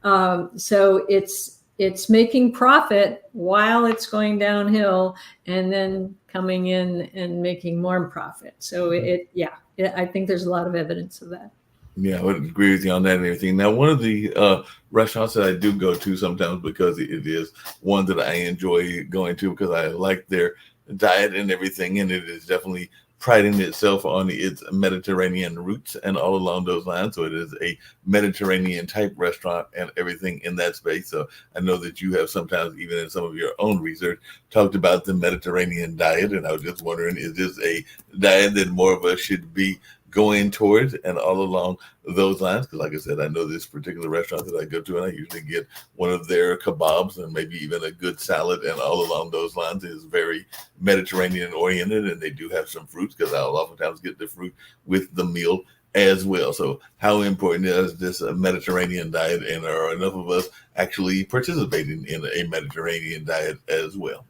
S2: So it's making profit while it's going downhill, and then coming in and making more profit. So I think there's a lot of evidence of that.
S1: Yeah, I would agree with you on that and everything. Now, one of the restaurants that I do go to sometimes, because it is one that I enjoy going to because I like their diet and everything, and it is definitely priding itself on its Mediterranean roots and all along those lines. So it is a Mediterranean type restaurant and everything in that space. So I know that you have sometimes, even in some of your own research, talked about the Mediterranean diet, and I was just wondering, is this a diet that more of us should be going towards and all along those lines? Because like I said, I know this particular restaurant that I go to, and I usually get one of their kebabs and maybe even a good salad, and all along those lines is very Mediterranean oriented, and they do have some fruits, because I'll oftentimes get the fruit with the meal as well. So how important is this Mediterranean diet, and are enough of us actually participating in a Mediterranean diet as well?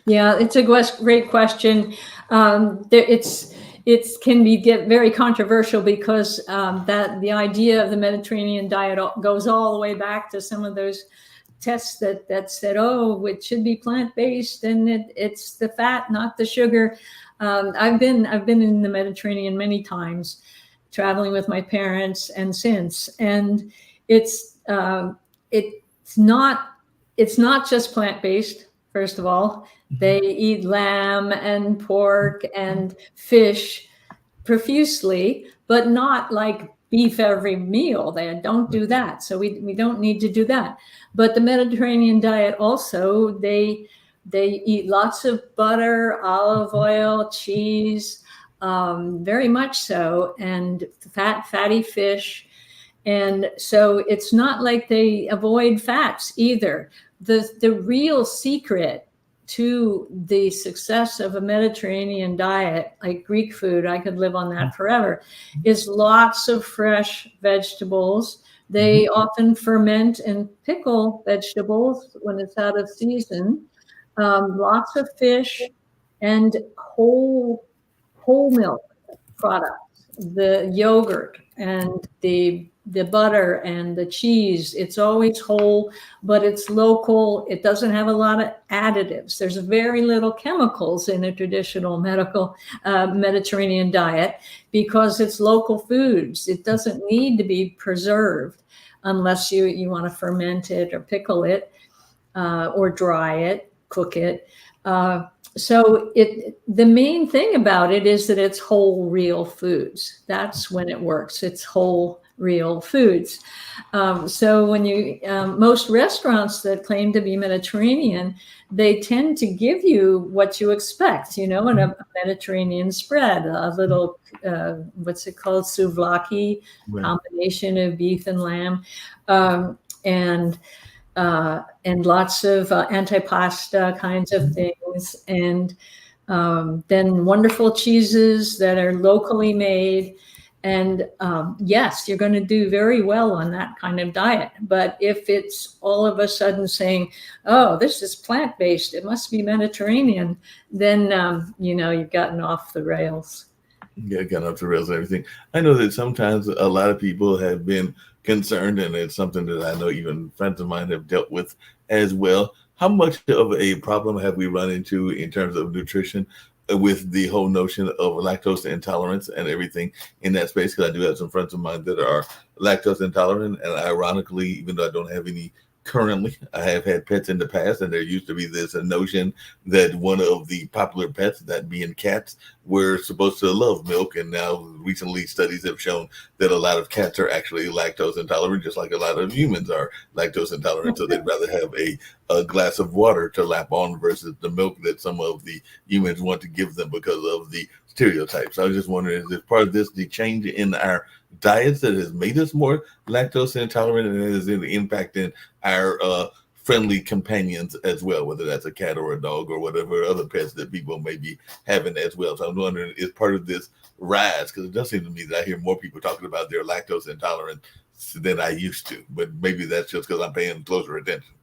S2: Yeah, it's a great question. It can get very controversial because that the idea of the Mediterranean diet goes all the way back to some of those tests that said, oh, it should be plant based, and it's the fat, not the sugar. I've been in the Mediterranean many times, traveling with my parents, and since, and it's it's not it's not just plant based. First of all, they eat lamb and pork and fish profusely, but not like beef every meal. They don't do that. So we don't need to do that. But the Mediterranean diet also, they eat lots of butter, olive oil, cheese, very much so, and fatty fish. And so it's not like they avoid fats either. The real secret to the success of a Mediterranean diet, like Greek food, I could live on that forever, is lots of fresh vegetables. They often ferment and pickle vegetables when it's out of season. Lots of fish and whole milk products, the yogurt and the butter and the cheese. It's always whole, but it's local. It doesn't have a lot of additives. There's very little chemicals in a traditional Mediterranean diet because it's local foods. It doesn't need to be preserved unless you want to ferment it or pickle it or dry it, cook it. So the main thing about it is that it's whole real foods. That's when it works. It's whole real foods. So when most restaurants that claim to be Mediterranean, they tend to give you what you expect, in a Mediterranean spread, a little, what's it called, souvlaki,
S1: Right.
S2: combination of beef and lamb, um, and lots of antipasta kinds of things, and then wonderful cheeses that are locally made. And yes, you're going to do very well on that kind of diet. But if it's all of a sudden saying, oh, this is plant-based, it must be Mediterranean, then, you've gotten off the rails.
S1: Yeah, got off the rails and everything. I know that sometimes a lot of people have been concerned, and it's something that I know even friends of mine have dealt with as well. How much of a problem have we run into in terms of nutrition with the whole notion of lactose intolerance and everything in that space? Because I do have some friends of mine that are lactose intolerant, and ironically, even though I don't have any currently, I have had pets in the past, and there used to be this notion that one of the popular pets, that being cats, were supposed to love milk. And now recently studies have shown that a lot of cats are actually lactose intolerant, just like a lot of humans are lactose intolerant. So they'd rather have a glass of water to lap on versus the milk that some of the humans want to give them because of the stereotypes. I was just wondering, is part of this the change in our diets that has made us more lactose intolerant, and is it impacting our friendly companions as well, whether that's a cat or a dog or whatever other pets that people may be having as well? So I'm wondering, is part of this rise, because it does seem to me that I hear more people talking about their lactose intolerance than I used to, but maybe that's just because I'm paying closer attention.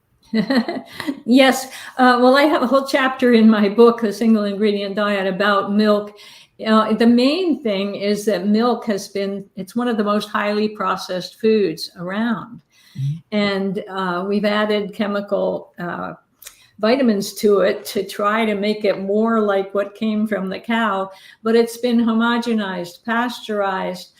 S2: Yes. Well, I have a whole chapter in my book, The Single Ingredient Diet, about milk. The main thing is that milk it's one of the most highly processed foods around. And we've added chemical vitamins to it to try to make it more like what came from the cow, but it's been homogenized, pasteurized,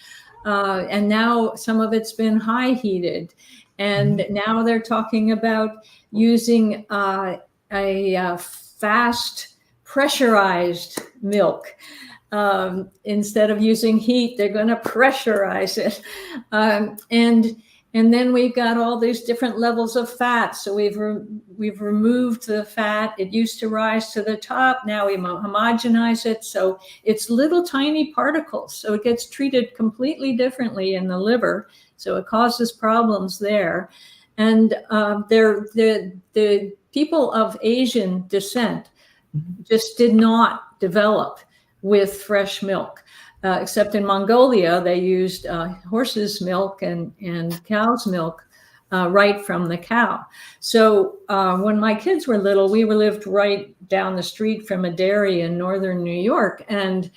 S2: and now some of it's been high heated. And now they're talking about using a fast pressurized milk. Instead of using heat, they're going to pressurize it. And then we've got all these different levels of fat. So we've removed the fat. It used to rise to the top. Now we homogenize it. So it's little tiny particles. So it gets treated completely differently in the liver. So it causes problems there. And the people of Asian descent just did not develop with fresh milk. Except in Mongolia, they used horse's milk and cow's milk right from the cow. So when my kids were little, we lived right down the street from a dairy in northern New York, and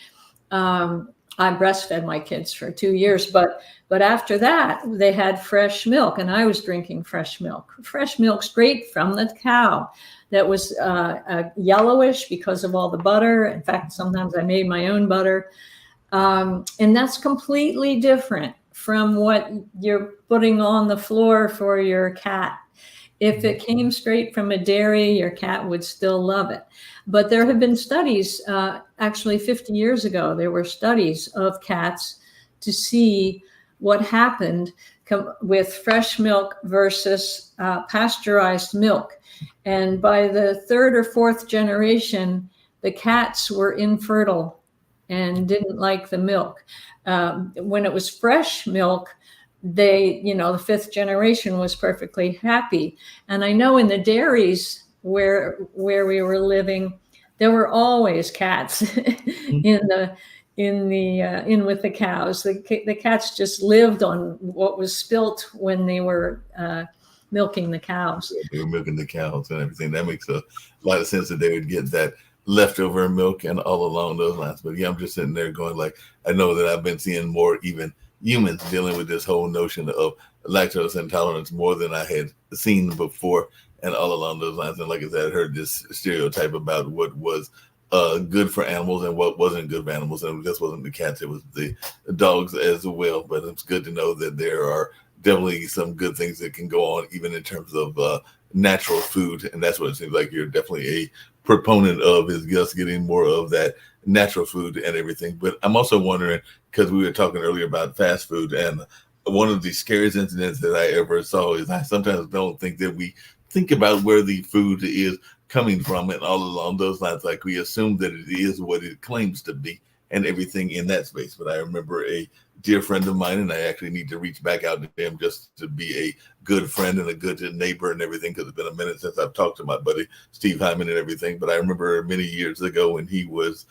S2: I breastfed my kids for 2 years. But after that, they had fresh milk, and I was drinking fresh milk straight from the cow. That was yellowish because of all the butter. In fact, sometimes I made my own butter. And that's completely different from what you're putting on the floor for your cat. If it came straight from a dairy, your cat would still love it. But there have been studies, actually 50 years ago, there were studies of cats to see what happened with fresh milk versus pasteurized milk. And by the third or fourth generation, the cats were infertile and didn't like the milk. When it was fresh milk, the fifth generation was perfectly happy. And I know in the dairies where we were living, there were always cats in with the cows. The cats just lived on what was spilt when they were milking the cows.
S1: They were milking the cows and everything. That makes a lot of sense that they would get that leftover milk and all along those lines. But yeah, I'm just sitting there going, like, I know that I've been seeing more even humans dealing with this whole notion of lactose intolerance more than I had seen before, and all along those lines. And like I said, I heard this stereotype about what was good for animals and what wasn't good for animals. And this wasn't the cats, it was the dogs as well. But it's good to know that there are definitely some good things that can go on even in terms of natural food. And that's what it seems like you're definitely a proponent of his guests getting more of that natural food and everything. But I'm also wondering, because we were talking earlier about fast food, and one of the scariest incidents that I ever saw is I sometimes don't think that we think about where the food is coming from and all along those lines. Like we assume that it is what it claims to be and everything in that space. But I remember a dear friend of mine, and I actually need to reach back out to him just to be a good friend and a good neighbor and everything, because it's been a minute since I've talked to my buddy Steve Hyman and everything. But I remember many years ago when he was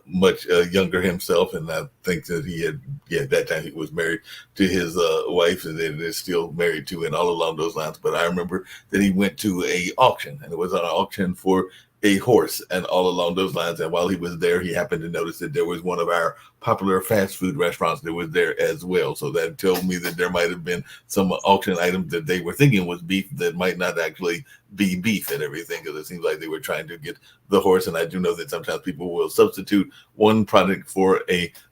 S1: much younger himself, and I think that he had, yeah, at that time he was married to his wife, and then is still married to, and all along those lines. But I remember that he went to a auction, and it was an auction for a horse and all along those lines. And while he was there, he happened to notice that there was one of our popular fast food restaurants that was there as well. So that told me that there might have been some auction items that they were thinking was beef that might not actually be beef and everything, because it seems like they were trying to get the horse. And I do know that sometimes people will substitute one product for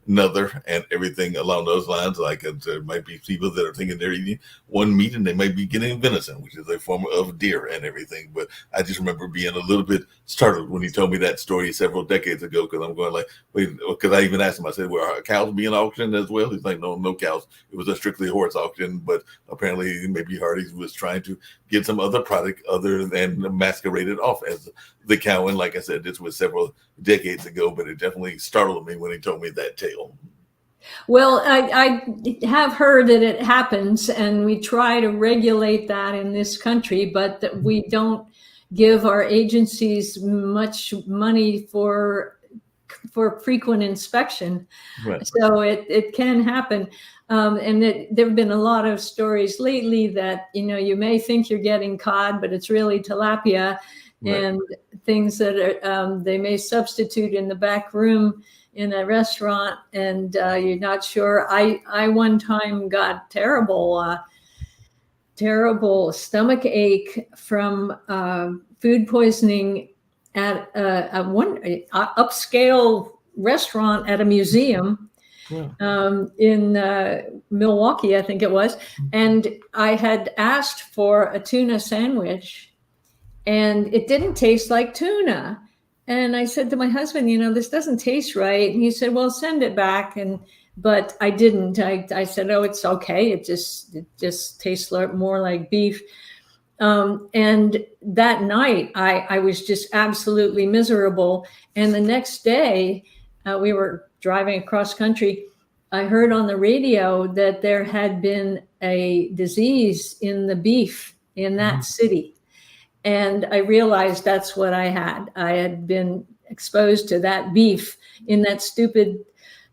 S1: another and everything along those lines. Like there might be people that are thinking they're eating one meat and they might be getting venison, which is a form of deer and everything. But I just remember being a little bit startled when he told me that story several decades ago, because I'm going like, wait, because I even asked him, I said, well, are cows being auctioned as well? He's like, no, no cows. It was a strictly horse auction, but apparently maybe Hardee's was trying to get some other product other than masqueraded off as the cow. And like I said, this was several decades ago, but it definitely startled me when he told me that tale.
S2: Well, I have heard that it happens, and we try to regulate that in this country, but that we don't give our agencies much money for frequent inspection.
S1: Right.
S2: So it can happen. And there have been a lot of stories lately that, you may think you're getting cod, but it's really tilapia,
S1: Right.
S2: and things that are, they may substitute in the back room in a restaurant, and you're not sure. I one time got terrible stomach ache from food poisoning at a upscale restaurant at a museum in Milwaukee, I think it was. And I had asked for a tuna sandwich, and it didn't taste like tuna. And I said to my husband, this doesn't taste right. And he said, well, send it back. But I didn't. I said, oh, it's okay. It just tastes more like beef. And that night I was just absolutely miserable. And the next day we were driving across country. I heard on the radio that there had been a disease in the beef in that city. And I realized that's what I had. I had been exposed to that beef in that stupid,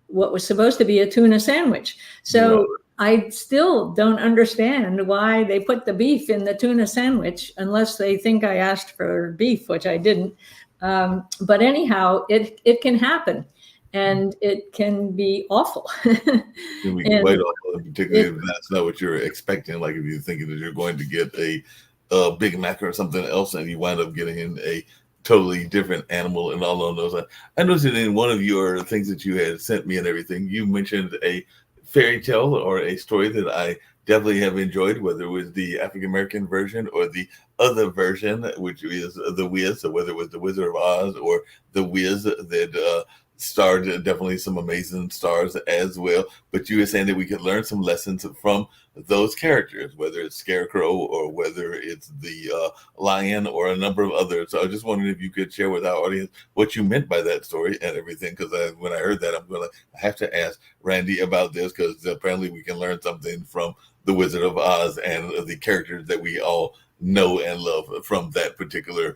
S2: what was supposed to be a tuna sandwich. So I still don't understand why they put the beef in the tuna sandwich, unless they think I asked for beef, which I didn't. But anyhow, it can happen, and it can be awful.
S1: Can be quite awful, particularly if that's not what you're expecting. Like if you're thinking that you're going to get a Big Mac or something else, and you wind up getting a totally different animal and all of those. I noticed that in one of your things that you had sent me and everything, you mentioned a fairy tale or a story that I definitely have enjoyed, whether it was the African American version or the other version, which is The Wiz. So whether it was The Wizard of Oz or The Wiz, that starred definitely some amazing stars as well. But you were saying that we could learn some lessons from those characters, whether it's Scarecrow or whether it's the lion or a number of others. So I was just wondering if you could share with our audience what you meant by that story and everything. Because when I heard that, I have to ask Randy about this, because apparently we can learn something from The Wizard of Oz and the characters that we all know and love from that particular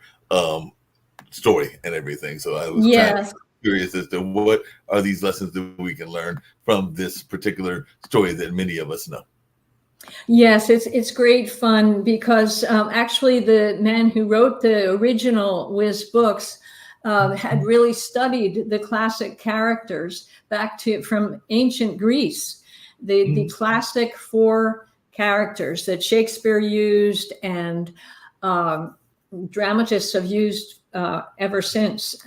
S1: story and everything. So I was curious as to what are these lessons that we can learn from this particular story that many of us know.
S2: Yes, it's great fun, because actually the man who wrote the original Wiz books had really studied the classic characters back from ancient Greece, the classic 4 characters that Shakespeare used and dramatists have used ever since,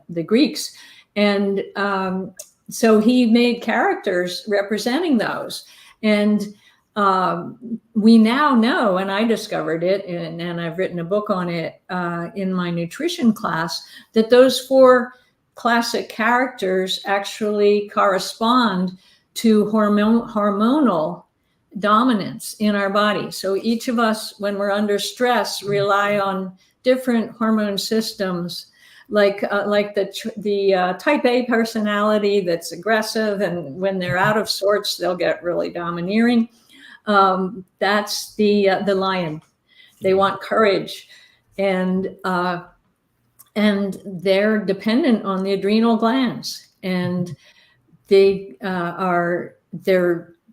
S2: the Greeks. And so he made characters representing those. And we now know, and I discovered it, and I've written a book on it in my nutrition class, that those four classic characters actually correspond to hormonal dominance in our body. So each of us, when we're under stress, rely on different hormone systems, like the type A personality that's aggressive, and when they're out of sorts, they'll get really domineering. That's the lion. They want courage, and they're dependent on the adrenal glands, and they're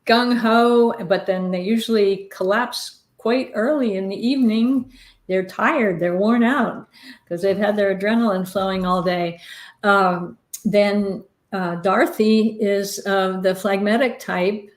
S2: gung ho, but then they usually collapse quite early in the evening. They're tired, they're worn out because they've had their adrenaline flowing all day. Then Dorothy is the phlegmatic type.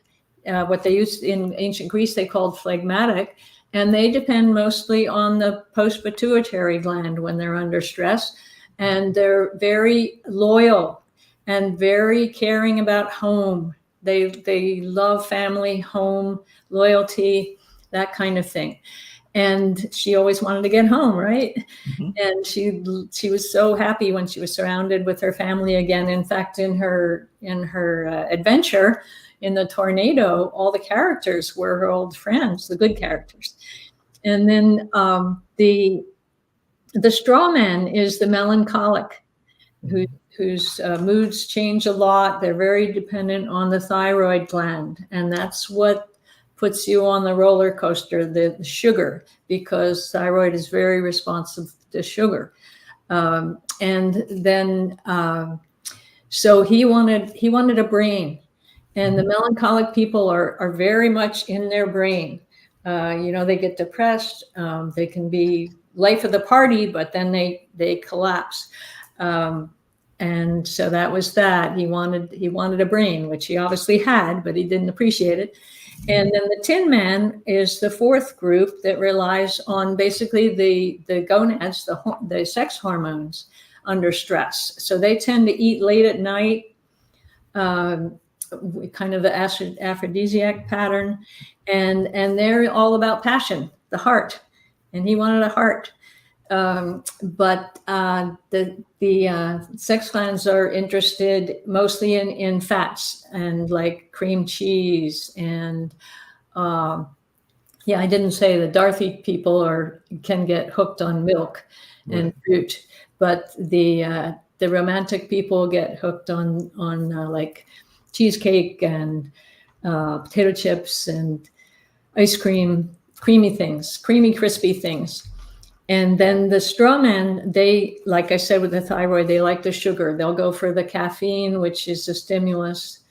S2: What they used in ancient Greece, they called phlegmatic, and they depend mostly on the post-pituitary gland when they're under stress, and they're very loyal and very caring about home. They love family, home, loyalty, that kind of thing. And she always wanted to get home, right? Mm-hmm. And she was so happy when she was surrounded with her family again. In fact, in her adventure, in the tornado, all the characters were her old friends, the good characters. And then the straw man is the melancholic, whose moods change a lot. They're very dependent on the thyroid gland, and that's what puts you on the roller coaster, the sugar, because thyroid is very responsive to sugar. And then so he wanted a brain. And the melancholic people are very much in their brain. They get depressed. They can be life of the party, but then they collapse. And so that was that. He wanted a brain, which he obviously had, but he didn't appreciate it. And then the Tin Man is the fourth group that relies on basically the gonads, the sex hormones under stress. So they tend to eat late at night. Kind of the aphrodisiac pattern, and they're all about passion, the heart, and he wanted a heart. But the sex glands are interested mostly in fats and like cream cheese and I didn't say the Dorothy people can get hooked on milk and fruit, but the romantic people get hooked on like cheesecake and potato chips and ice cream, creamy, crispy things. And then the straw man, they, like I said, with the thyroid, they like the sugar. They'll go for the caffeine, which is a stimulus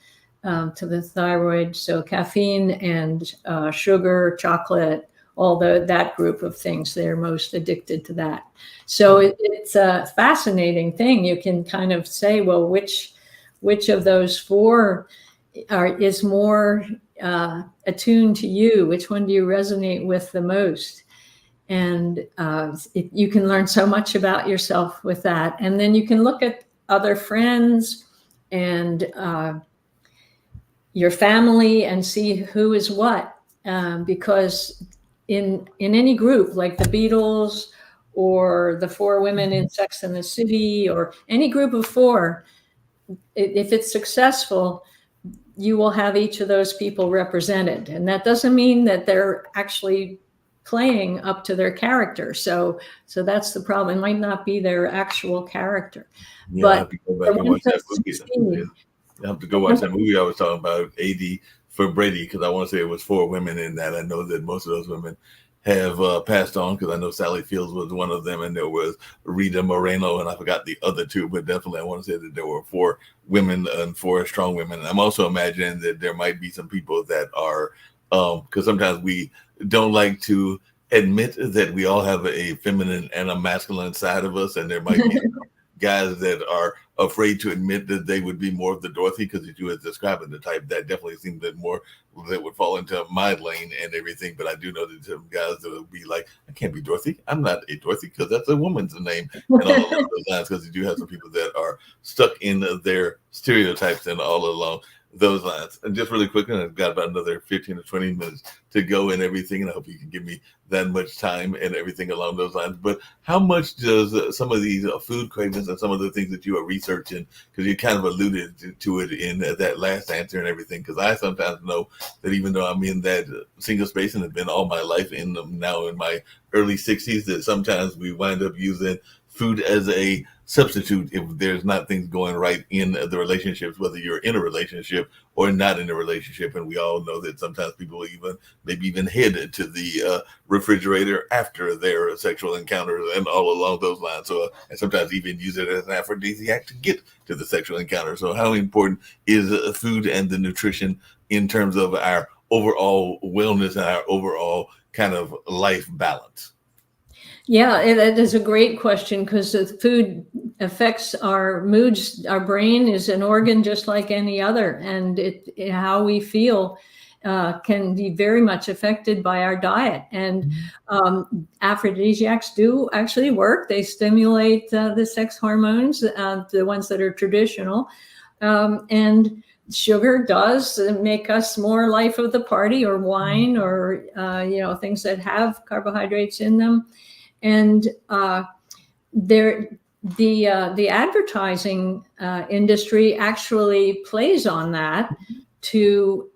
S2: to the thyroid. So caffeine and sugar, chocolate, all that group of things, they're most addicted to that. So it's a fascinating thing. You can kind of say, well, which of those four is more attuned to you? Which one do you resonate with the most? And you can learn so much about yourself with that. And then you can look at other friends and your family and see who is what. Because in any group, like the Beatles or the four women in Sex and the City, or any group of four, if it's successful, you will have each of those people represented. And that doesn't mean that they're actually playing up to their character. So that's the problem. It might not be their actual character.
S1: Yeah,
S2: but
S1: I have to go back and watch that movie. I have to go watch that movie I was talking about, 80 for Brady, because I want to say it was 4 women in that. I know that most of those women have passed on, because I know Sally Fields was one of them, and there was Rita Moreno, and I forgot the other 2, but definitely I want to say that there were 4 women and 4 strong women. And I'm also imagining that there might be some people that are, because sometimes we don't like to admit that we all have a feminine and a masculine side of us, and there might be guys that are afraid to admit that they would be more of the Dorothy, because as you were describing the type, that definitely seems that more that would fall into my lane and everything. But I do know that some guys that would be like, I can't be Dorothy. I'm not a Dorothy, because that's a woman's name. And all along those lines, because you do have some people that are stuck in their stereotypes and all along those lines. And just really quickly, I've got about another 15 to 20 minutes to go and everything, and I hope you can give me that much time and everything along those lines. But how much does some of these food cravings and some of the things that you are researching, because you kind of alluded to it in that last answer and everything, because I sometimes know that even though I'm in that single space and have been all my life in now in my early 60s, that sometimes we wind up using food as a substitute if there's not things going right in the relationships, whether you're in a relationship or not in a relationship. And we all know that sometimes people even maybe even head to the refrigerator after their sexual encounters and all along those lines. So and sometimes even use it as an aphrodisiac to get to the sexual encounter. So how important is food and the nutrition in terms of our overall wellness and our overall kind of life balance?
S2: Yeah, that is a great question because the food affects our moods. Our brain is an organ just like any other, and how we feel can be very much affected by our diet. And aphrodisiacs do actually work. They stimulate the sex hormones, the ones that are traditional, and sugar does make us more life of the party, or wine, or things that have carbohydrates in them. And the advertising industry actually plays on that to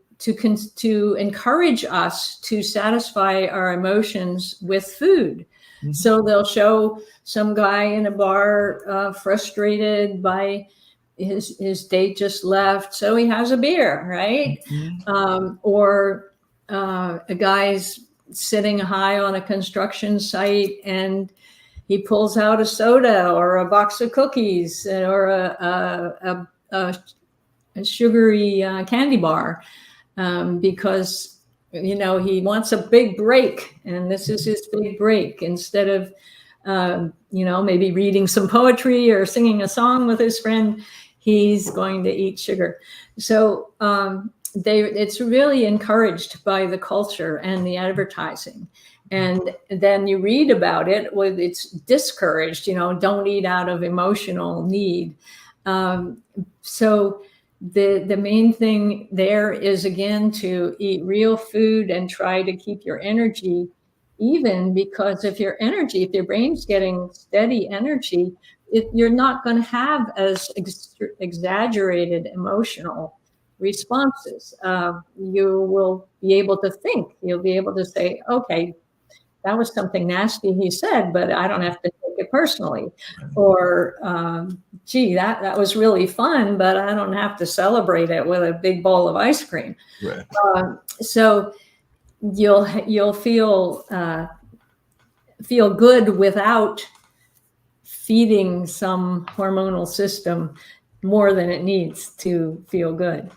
S2: encourage us to satisfy our emotions with food. Mm-hmm. So they'll show some guy in a bar frustrated by his date just left, so he has a beer, right? Mm-hmm. Or a guy's sitting high on a construction site and he pulls out a soda or a box of cookies or a sugary candy bar because he wants a big break, and this is his big break. Instead of maybe reading some poetry or singing a song with his friend, he's going to eat sugar. So it's really encouraged by the culture and the advertising. And then you read about it, it's discouraged, don't eat out of emotional need. So the main thing there is, again, to eat real food and try to keep your energy even, because if your brain's getting steady energy, you're not going to have as exaggerated emotional responses. You will be able to think. You'll be able to say, okay, that was something nasty he said, but I don't have to take it personally. Or, gee, that was really fun, but I don't have to celebrate it with a big bowl of ice cream. Right. So you'll feel good without feeding some hormonal system more than it needs to feel good.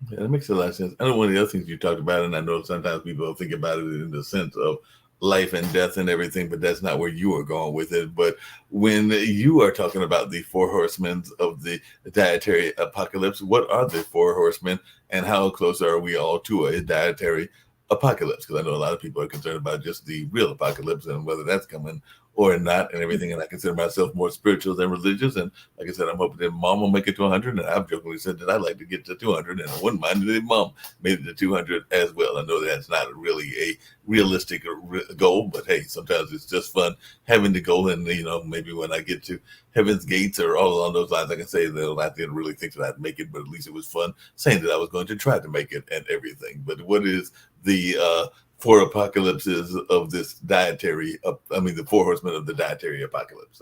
S1: Yeah, that makes a lot of sense. I know one of the other things you talked about, and I know sometimes people think about it in the sense of life and death and everything, but that's not where you are going with it. But when you are talking about the four horsemen of the dietary apocalypse, what are the four horsemen, and how close are we all to a dietary apocalypse? Because I know a lot of people are concerned about just the real apocalypse and whether that's coming or not and everything. And I consider myself more spiritual than religious. And like I said, I'm hoping that Mom will make it to 100. And I've jokingly said that I'd like to get to 200. And I wouldn't mind if Mom made it to 200 as well. I know that's not really a realistic goal, but hey, sometimes it's just fun having the goal. And, maybe when I get to Heaven's Gates or all along those lines, I can say that I didn't really think that I'd make it, but at least it was fun saying that I was going to try to make it and everything. But what is the four apocalypses of this the four horsemen of the dietary apocalypse?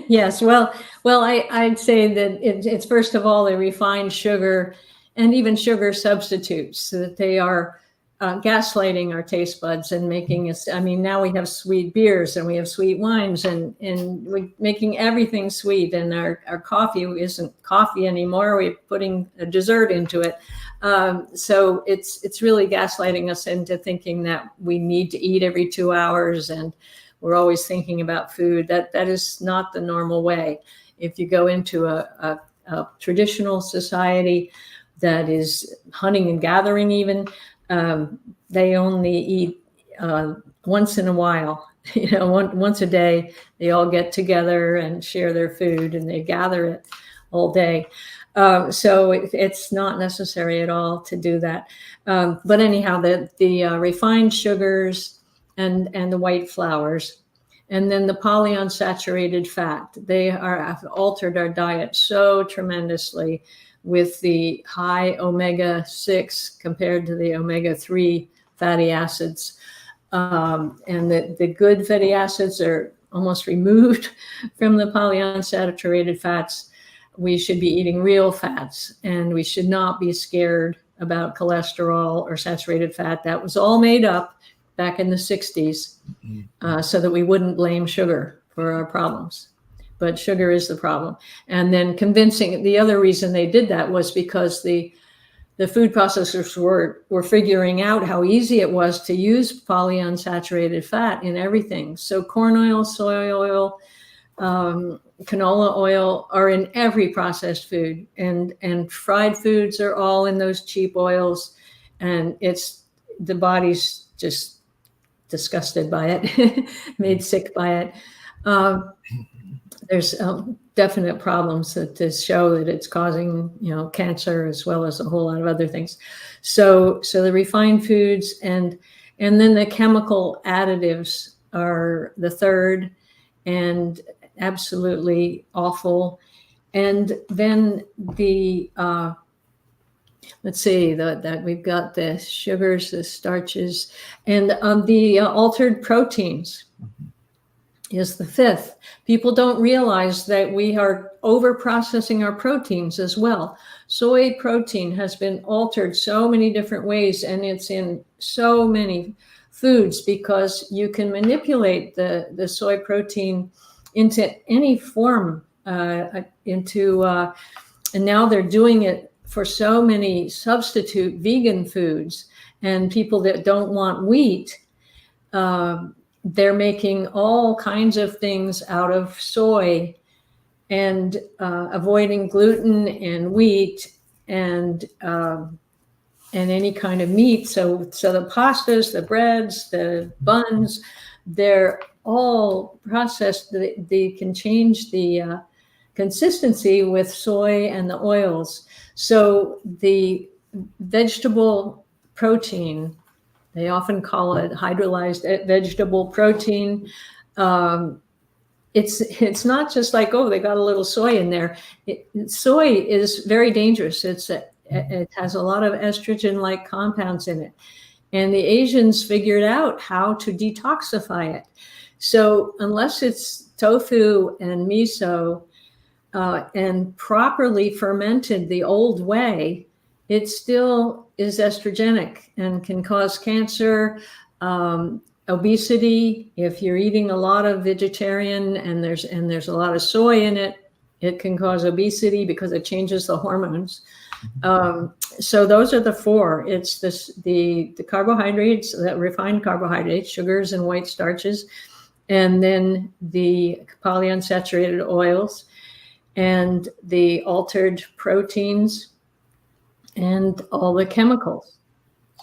S2: Yes, well, I'd say that it's first of all the refined sugar and even sugar substitutes, so that they are gaslighting our taste buds and making us. Now we have sweet beers and we have sweet wines and we're making everything sweet, and our coffee isn't coffee anymore. We're putting a dessert into it. So it's really gaslighting us into thinking that we need to eat every 2 hours and we're always thinking about food. That is not the normal way. If you go into a traditional society that is hunting and gathering, even they only eat once in a while. Once a day, they all get together and share their food, and they gather it all day. So it's not necessary at all to do that. But anyhow, the refined sugars and the white flours, and then the polyunsaturated fat, they have altered our diet so tremendously with the high omega-6 compared to the omega-3 fatty acids. And the good fatty acids are almost removed from the polyunsaturated fats. We should be eating real fats, and we should not be scared about cholesterol or saturated fat. That was all made up back in the 60s so that we wouldn't blame sugar for our problems. But sugar is the problem. And then convincing, the other reason they did that was because the food processors were figuring out how easy it was to use polyunsaturated fat in everything. So corn oil, soy oil, canola oil are in every processed food, and fried foods are all in those cheap oils, and the body's just disgusted by it, made sick by it. There's definite problems that show that it's causing, cancer as well as a whole lot of other things. So the refined foods and then the chemical additives are the third, and absolutely awful. And then the let's see, that we've got the sugars, the starches, and the altered proteins is the fifth. People don't realize that we are over processing our proteins as well. Soy protein has been altered so many different ways, and it's in so many foods because you can manipulate the soy protein into any form, and now they're doing it for so many substitute vegan foods and people that don't want wheat. They're making all kinds of things out of soy and avoiding gluten and wheat and any kind of meat. So the pastas, the breads, the buns, they're all processed. They can change the consistency with soy and the oils. So the vegetable protein, they often call it hydrolyzed vegetable protein. It's not just like, oh, they got a little soy in there. Soy is very dangerous. It has a lot of estrogen-like compounds in it. And the Asians figured out how to detoxify it. So unless it's tofu and miso and properly fermented the old way, it still is estrogenic and can cause cancer, obesity. If you're eating a lot of vegetarian and there's a lot of soy in it, it can cause obesity because it changes the hormones. So those are the four. It's the carbohydrates, the refined carbohydrates, sugars and white starches, and then the polyunsaturated oils and the altered proteins and all the chemicals.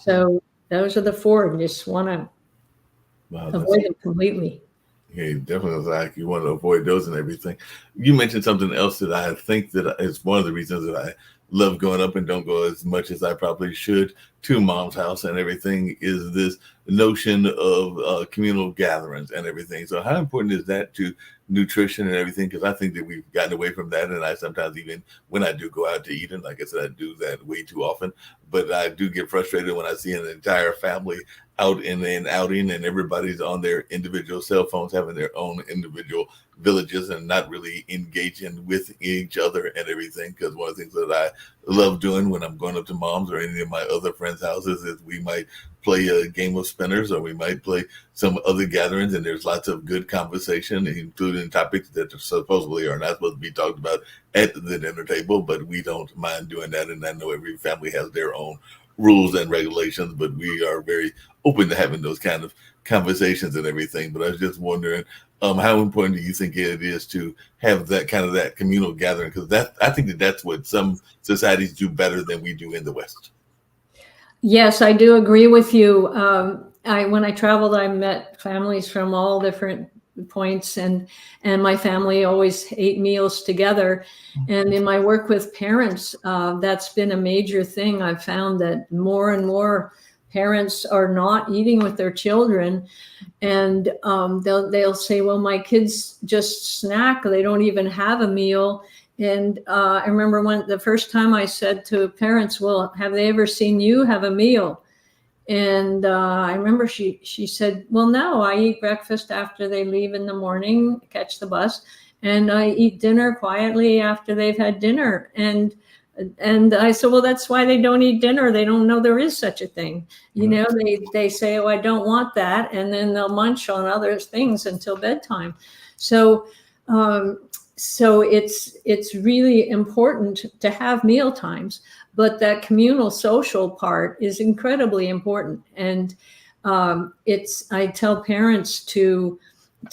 S2: So those are the four. You just want to avoid them completely.
S1: Yeah, definitely. Like you want to avoid those and everything. You mentioned something else that I think that is one of the reasons that I love going up and don't go as much as I probably should to Mom's house and everything is this notion of communal gatherings and everything. So how important is that to nutrition and everything? Because I think that we've gotten away from that. And I sometimes, even when I do go out to eat, and like I said, I do that way too often, but I do get frustrated when I see an entire family out in an outing and everybody's on their individual cell phones, having their own individual villages and not really engaging with each other and everything. Because one of the things that I love doing when I'm going up to Mom's or any of my other friends' houses is we might play a game of spinners or we might play some other gatherings, and there's lots of good conversation, including topics that supposedly are not supposed to be talked about at the dinner table, but we don't mind doing that. And I know every family has their own rules and regulations, but we are very open to having those kind of conversations and everything. But I was just wondering, how important do you think it is to have that kind of that communal gathering? Because I think that's what some societies do better than we do in the West.
S2: Yes, I do agree with you. When I traveled, I met families from all different points, and my family always ate meals together. And in my work with parents, that's been a major thing. I've found that more and more parents are not eating with their children, and they'll say, well, my kids just snack, they don't even have a meal. And I remember the first time I said to parents, well, have they ever seen you have a meal? And I remember she said, well, no, I eat breakfast after they leave in the morning, catch the bus, and I eat dinner quietly after they've had dinner. And I said, well, that's why they don't eat dinner. They don't know there is such a thing. You know, they say, oh, I don't want that. And then they'll munch on other things until bedtime. So it's really important to have meal times, but that communal social part is incredibly important. And I tell parents to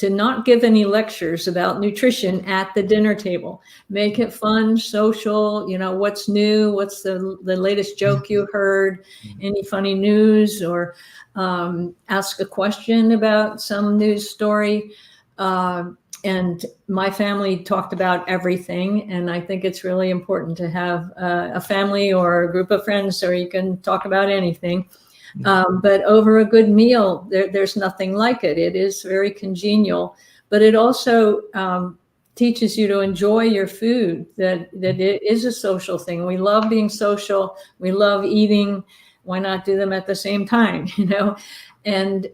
S2: not give any lectures about nutrition at the dinner table. Make it fun, social, what's new, what's the latest joke you heard, any funny news, or ask a question about some news story. And my family talked about everything. And I think it's really important to have a family or a group of friends where you can talk about anything. But over a good meal, there's nothing like it. It is very congenial, but it also teaches you to enjoy your food, that it is a social thing. We love being social. We love eating. Why not do them at the same time, And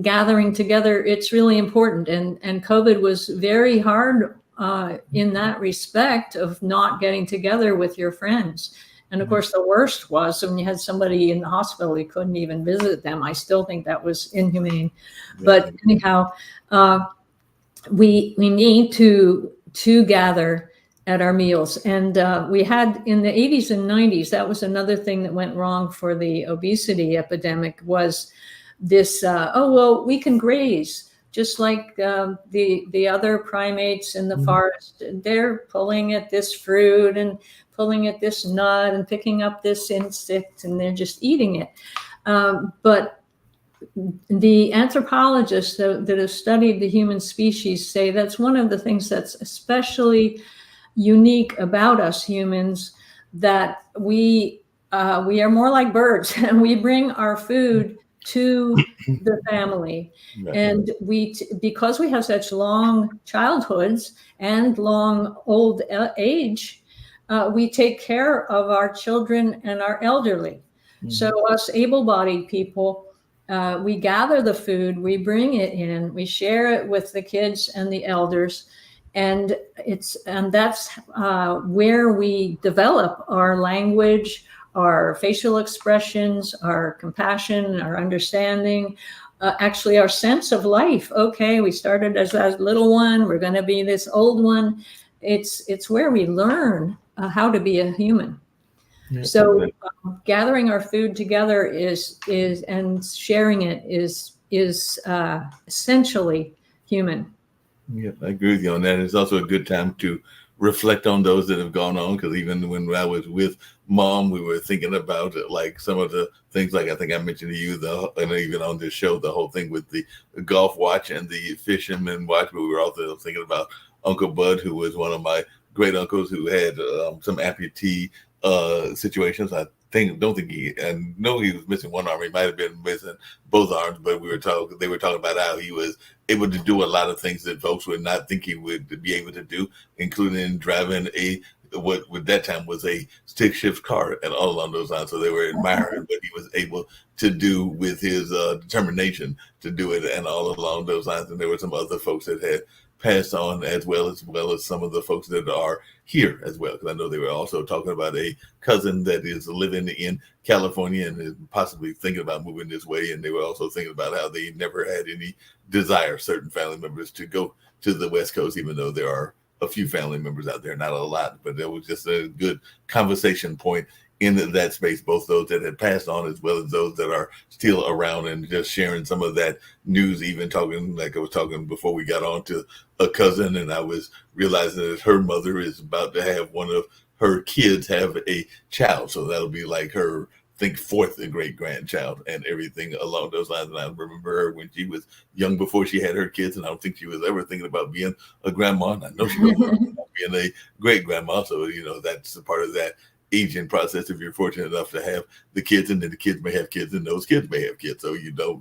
S2: gathering together, it's really important. And COVID was very hard in that respect of not getting together with your friends. And of course, the worst was when you had somebody in the hospital, you couldn't even visit them. I still think that was inhumane. But anyhow, we need to gather at our meals. And we had in the 80s and 90s, that was another thing that went wrong for the obesity epidemic, was this, we can graze just like the other primates in the forest. They're pulling at this fruit and pulling at this nut and picking up this insect, and they're just eating it. But the anthropologists that have studied the human species say that's one of the things that's especially unique about us humans, that we are more like birds, and we bring our food to the family. And because we have such long childhoods and long old age, we take care of our children and our elderly. So us able-bodied people, we gather the food, we bring it in, we share it with the kids and the elders, and that's where we develop our language, our facial expressions, our compassion, our understanding, actually our sense of life. Okay, we started as a little one, we're going to be this old one. It's where we learn how to be a human. So gathering our food together is and sharing it is essentially human.
S1: Yeah, I agree with you on that. It's also a good time to reflect on those that have gone on, because even when I was with Mom, we were thinking about like some of the things, like I think I mentioned to you, and even on this show, the whole thing with the golf watch and the fisherman watch, but we were also thinking about Uncle Bud, who was one of my great uncles who had some amputee situations. I know he was missing one arm. He might have been missing both arms, but they were talking about how he was able to do a lot of things that folks would not think he would be able to do, including driving what at that time was a stick shift car and all along those lines. So they were admiring what he was able to do with his determination to do it and all along those lines. And there were some other folks that had passed on as well as some of the folks that are here as well. Because I know they were also talking about a cousin that is living in California and is possibly thinking about moving this way. And they were also thinking about how they never had any desire, certain family members, to go to the West Coast, even though there are a few family members out there, not a lot, but there was just a good conversation point in that space, both those that had passed on as well as those that are still around, and just sharing some of that news, even talking, like I was talking before we got on, to a cousin, and I was realizing that her mother is about to have one of her kids have a child. So that'll be like her think fourth great grandchild and everything along those lines. And I remember her when she was young before she had her kids, and I don't think she was ever thinking about being a grandma. And I know she don't want to being a great grandma. So, that's a part of that aging process if you're fortunate enough to have the kids, and then the kids may have kids and those kids may have kids. So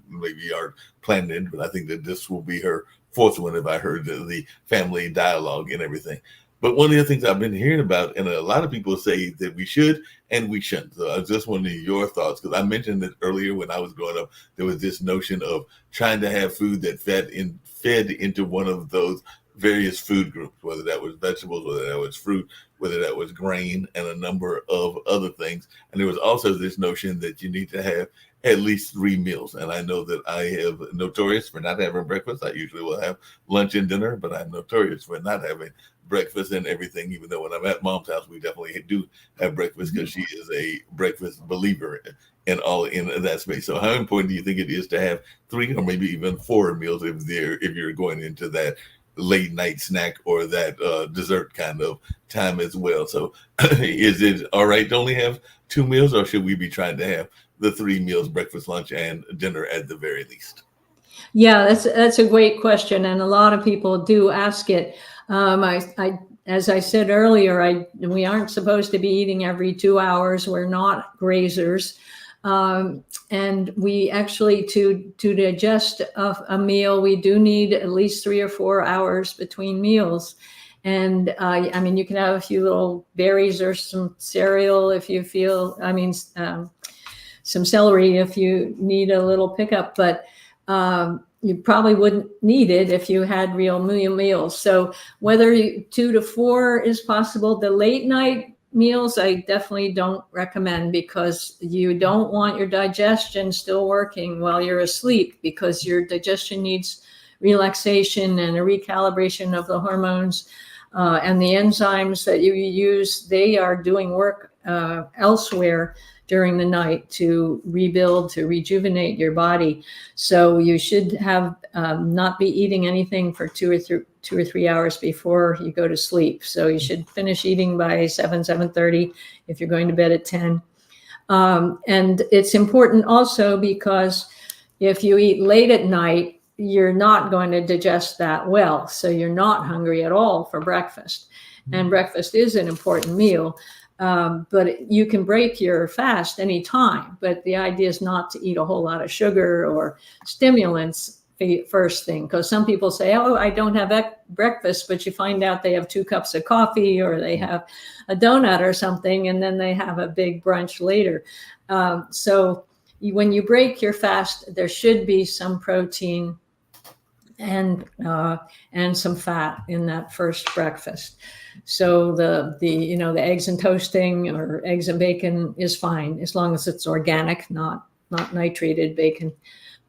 S1: maybe aren't planning it, but I think that this will be her fourth one if I heard the family dialogue and everything. But one of the things I've been hearing about, and a lot of people say that we should and we shouldn't. So I was just wondering your thoughts, because I mentioned that earlier when I was growing up, there was this notion of trying to have food that fed into one of those various food groups, whether that was vegetables, whether that was fruit, whether that was grain, and a number of other things. And there was also this notion that you need to have at least 3 meals. And I know that I am notorious for not having breakfast. I usually will have lunch and dinner, but I'm notorious for not having breakfast and everything, even though when I'm at mom's house, we definitely do have breakfast because she is a breakfast believer and all in that space. So how important do you think it is to have 3 or maybe even 4 meals if you're going into that late night snack or that dessert kind of time as well? So is it all right to only have 2 meals, or should we be trying to have the 3 meals, breakfast, lunch, and dinner at the very least?
S2: Yeah, that's a great question, and a lot of people do ask it. As I said earlier, we aren't supposed to be eating every 2 hours. We're not grazers, and we actually to digest a meal, we do need at least 3 or 4 hours between meals. And I mean, you can have a few little berries or some cereal if you feel. Some celery if you need a little pickup, but you probably wouldn't need it if you had real meals. So whether 2 to 4 is possible, the late night meals I definitely don't recommend, because you don't want your digestion still working while you're asleep, because your digestion needs relaxation and a recalibration of the hormones and the enzymes that you use. They are doing work elsewhere during the night to rebuild, to rejuvenate your body. So you should have not be eating anything for 2 or 3 hours before you go to sleep. So you should finish eating by 7:30 if you're going to bed at 10. And it's important also because if you eat late at night, you're not going to digest that well. So you're not hungry at all for breakfast. And breakfast is an important meal. But you can break your fast anytime. But the idea is not to eat a whole lot of sugar or stimulants first thing, because some people say, oh, I don't have breakfast, but you find out they have 2 cups of coffee or they have a donut or something, and then they have a big brunch later. So when you break your fast, there should be some protein and some fat in that first breakfast. So the eggs and toasting or eggs and bacon is fine as long as it's organic, not nitrated bacon,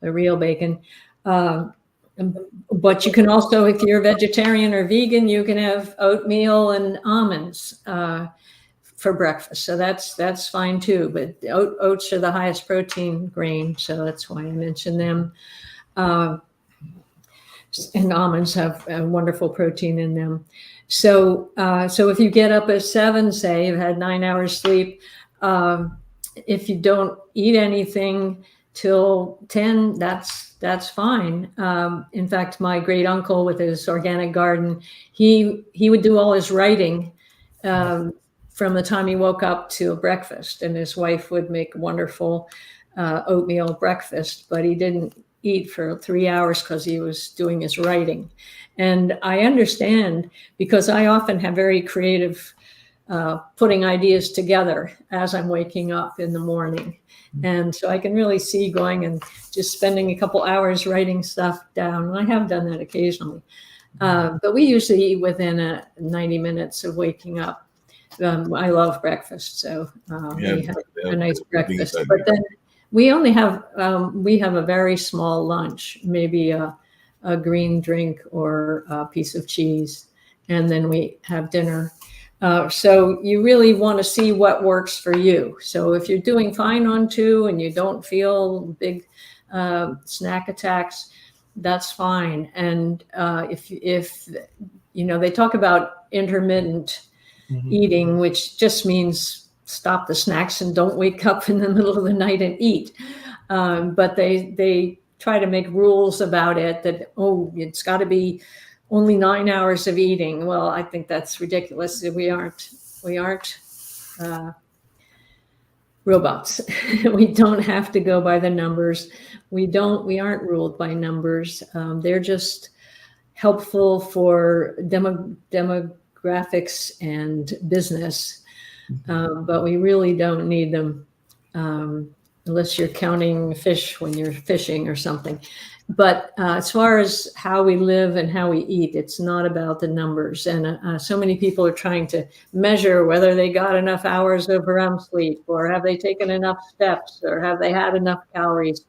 S2: the real bacon. But you can also, if you're vegetarian or vegan, you can have oatmeal and almonds for breakfast. So that's fine too. But oats are the highest protein grain, so that's why I mentioned them. And almonds have wonderful protein in them. So if you get up at 7, say you've had 9 hours sleep, if you don't eat anything till 10, that's fine. In fact, my great uncle with his organic garden, he would do all his writing from the time he woke up to breakfast, and his wife would make wonderful oatmeal breakfast, but he didn't eat for 3 hours because he was doing his writing. And I understand, because I often have very creative putting ideas together as I'm waking up in the morning. And so I can really see going and just spending a couple hours writing stuff down. I have done that occasionally. But we usually eat within 90 minutes of waking up. I love breakfast, so we have a nice breakfast. But then we only have we have a very small lunch, maybe a green drink or a piece of cheese, and then we have dinner. So you really want to see what works for you. So if you're doing fine on 2 and you don't feel big snack attacks, that's fine. And if they talk about intermittent eating, which just means stop the snacks and don't wake up in the middle of the night and eat. But they try to make rules about it that, oh, it's got to be only 9 hours of eating. Well, I think that's ridiculous. We aren't robots. We don't have to go by the numbers. We aren't ruled by numbers. They're just helpful for demographics and business. But we really don't need them, unless you're counting fish when you're fishing or something. But as far as how we live and how we eat, it's not about the numbers. And so many people are trying to measure whether they got enough hours of REM sleep, or have they taken enough steps, or have they had enough calories.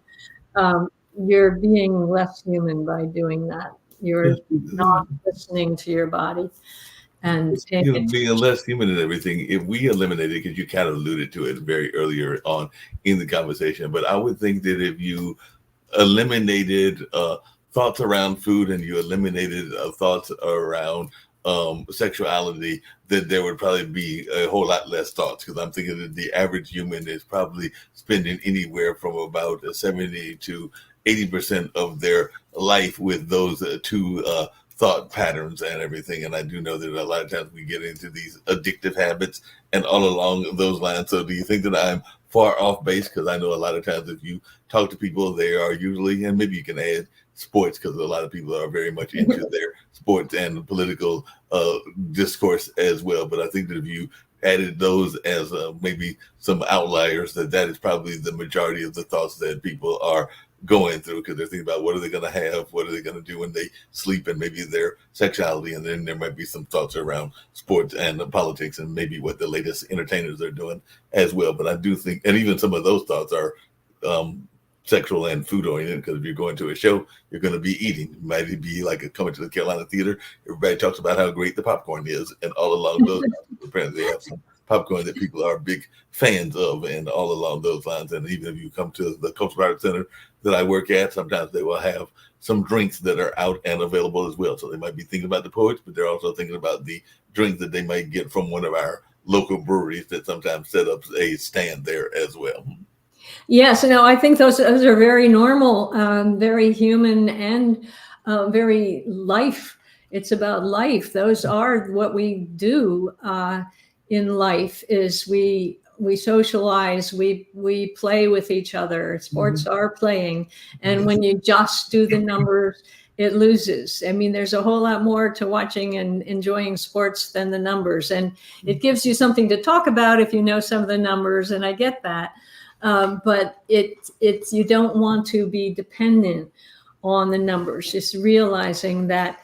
S2: You're being less human by doing that. You're not listening to your body. And
S1: being less human and everything, if we eliminate it, because you kind of alluded to it very earlier on in the conversation, but I would think that if you eliminated thoughts around food, and you eliminated thoughts around sexuality, then there would probably be a whole lot less thoughts. Because I'm thinking that the average human is probably spending anywhere from about 70 to 80% of their life with those two thought patterns and everything. And I do know that a lot of times we get into these addictive habits and all along those lines. So do you think that I'm far off base? Because I know a lot of times if you talk to people, they are usually, and maybe you can add sports, because a lot of people are very much into their sports and political discourse as well. But I think that if you added those as maybe some outliers, that is probably the majority of the thoughts that people are going through, because they're thinking about what are they going to have, what are they going to do when they sleep, and maybe their sexuality. And then there might be some thoughts around sports and politics, and maybe what the latest entertainers are doing as well. But I do think, and even some of those thoughts are sexual and food oriented, because if you're going to a show, you're going to be eating. It might be like coming to the Carolina Theater. Everybody talks about how great the popcorn is, and all along those apparently they have some popcorn that people are big fans of, and all along those lines. And even if you come to the Cultural Arts Center that I work at, sometimes they will have some drinks that are out and available as well. So they might be thinking about the poets, but they're also thinking about the drinks that they might get from one of our local breweries that sometimes set up a stand there as well.
S2: Yes, no, I think those are very normal, very human, and very life. It's about life. Those are what we do in life. Is we socialize, we play with each other. Sports are playing, and when you just do the numbers, it loses. I mean, there's a whole lot more to watching and enjoying sports than the numbers, and it gives you something to talk about if you know some of the numbers, and I get that. But it's you don't want to be dependent on the numbers. Just realizing that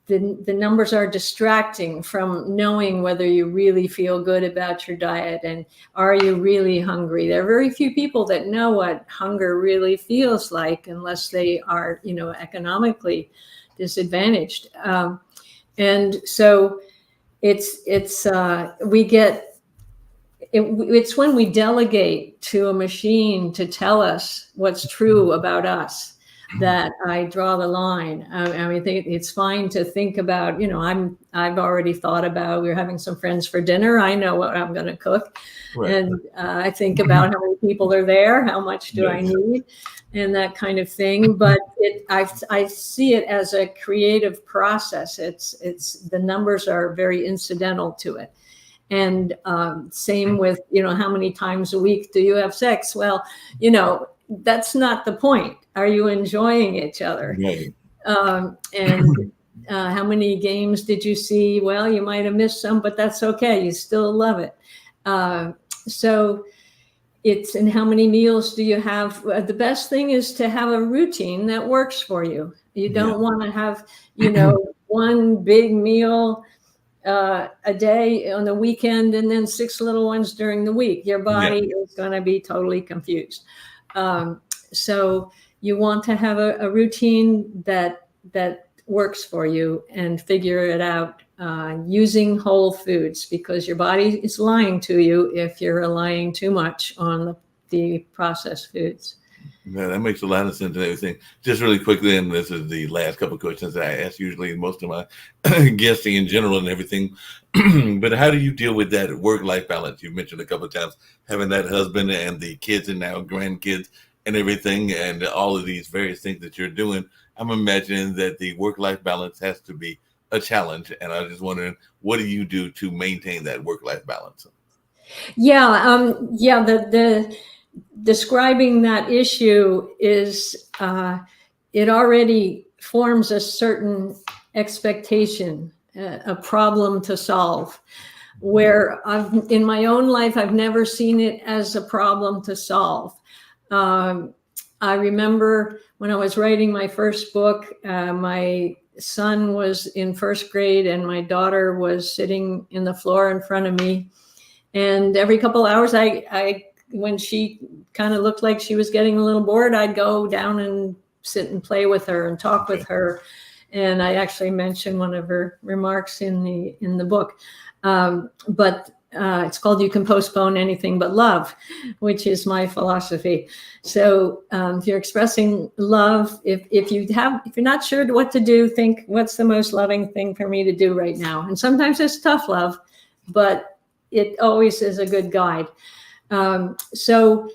S2: the numbers are distracting from knowing whether you really feel good about your diet, and are you really hungry. There are very few people that know what hunger really feels like, unless they are, economically disadvantaged. And so it's when we delegate to a machine to tell us what's true about us that I draw the line. I mean, it's fine to think about, I've already thought about, we're having some friends for dinner. I know what I'm going to cook. Right. And I think about how many people are there, how much do I need, and that kind of thing. But I see it as a creative process. It's the numbers are very incidental to it. And same with, how many times a week do you have sex? Well, that's not the point. Are you enjoying each other?
S1: Right.
S2: And how many games did you see? Well, you might have missed some, but that's okay. You still love it. So and how many meals do you have? The best thing is to have a routine that works for you. You don't want to have, one big meal a day on the weekend and then 6 little ones during the week. Your body is going to be totally confused. So you want to have a routine that works for you, and figure it out using whole foods, because your body is lying to you if you're relying too much on the processed foods.
S1: Yeah, that makes a lot of sense and everything. Just really quickly, and this is the last couple of questions that I ask usually most of my guests in general and everything. But how do you deal with that work-life balance? You mentioned a couple of times having that husband and the kids and now grandkids and everything, and all of these various things that you're doing. I'm imagining that the work-life balance has to be a challenge, and I was just wondering, what do you do to maintain that work-life balance?
S2: Yeah, the describing that issue is it already forms a certain expectation, a problem to solve. Where in my own life, I've never seen it as a problem to solve. Um, I remember when I was writing my first book, my son was in first grade and my daughter was sitting in the floor in front of me. And every couple hours, I when she kind of looked like she was getting a little bored, I'd go down and sit and play with her and talk with her. And I actually mentioned one of her remarks in the book. But it's called "You Can Postpone Anything But Love," which is my philosophy. So if you're expressing love, if you're not sure what to do, think, what's the most loving thing for me to do right now? And sometimes it's tough love, but it always is a good guide. So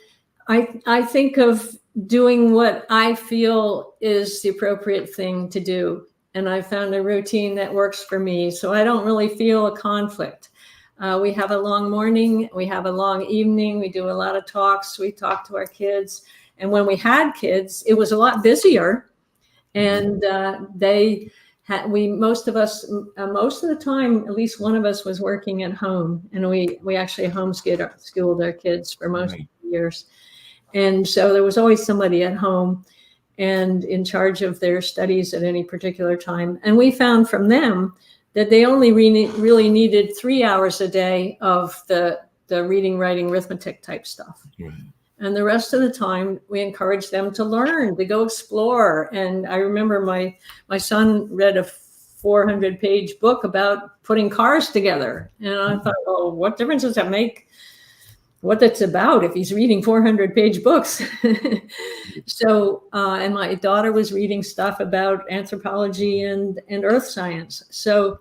S2: I think of doing what I feel is the appropriate thing to do. And I found a routine that works for me. So I don't really feel a conflict. We have a long morning, we have a long evening, we do a lot of talks, we talk to our kids. And when we had kids, it was a lot busier. And most of the time, at least one of us was working at home, and we actually homeschooled our kids for most of the years. And so there was always somebody at home and in charge of their studies at any particular time. And we found from them that they only really needed 3 hours a day of the reading, writing, arithmetic type stuff.
S1: Right.
S2: And the rest of the time, we encouraged them to learn, to go explore. And I remember my son read a 400-page book about putting cars together. And I thought, well, what difference does that make what it's about if he's reading 400-page books? So, and my daughter was reading stuff about anthropology and earth science. So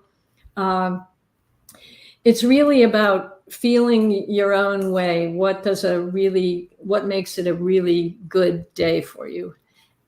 S2: it's really about feeling your own way. What makes it a really good day for you?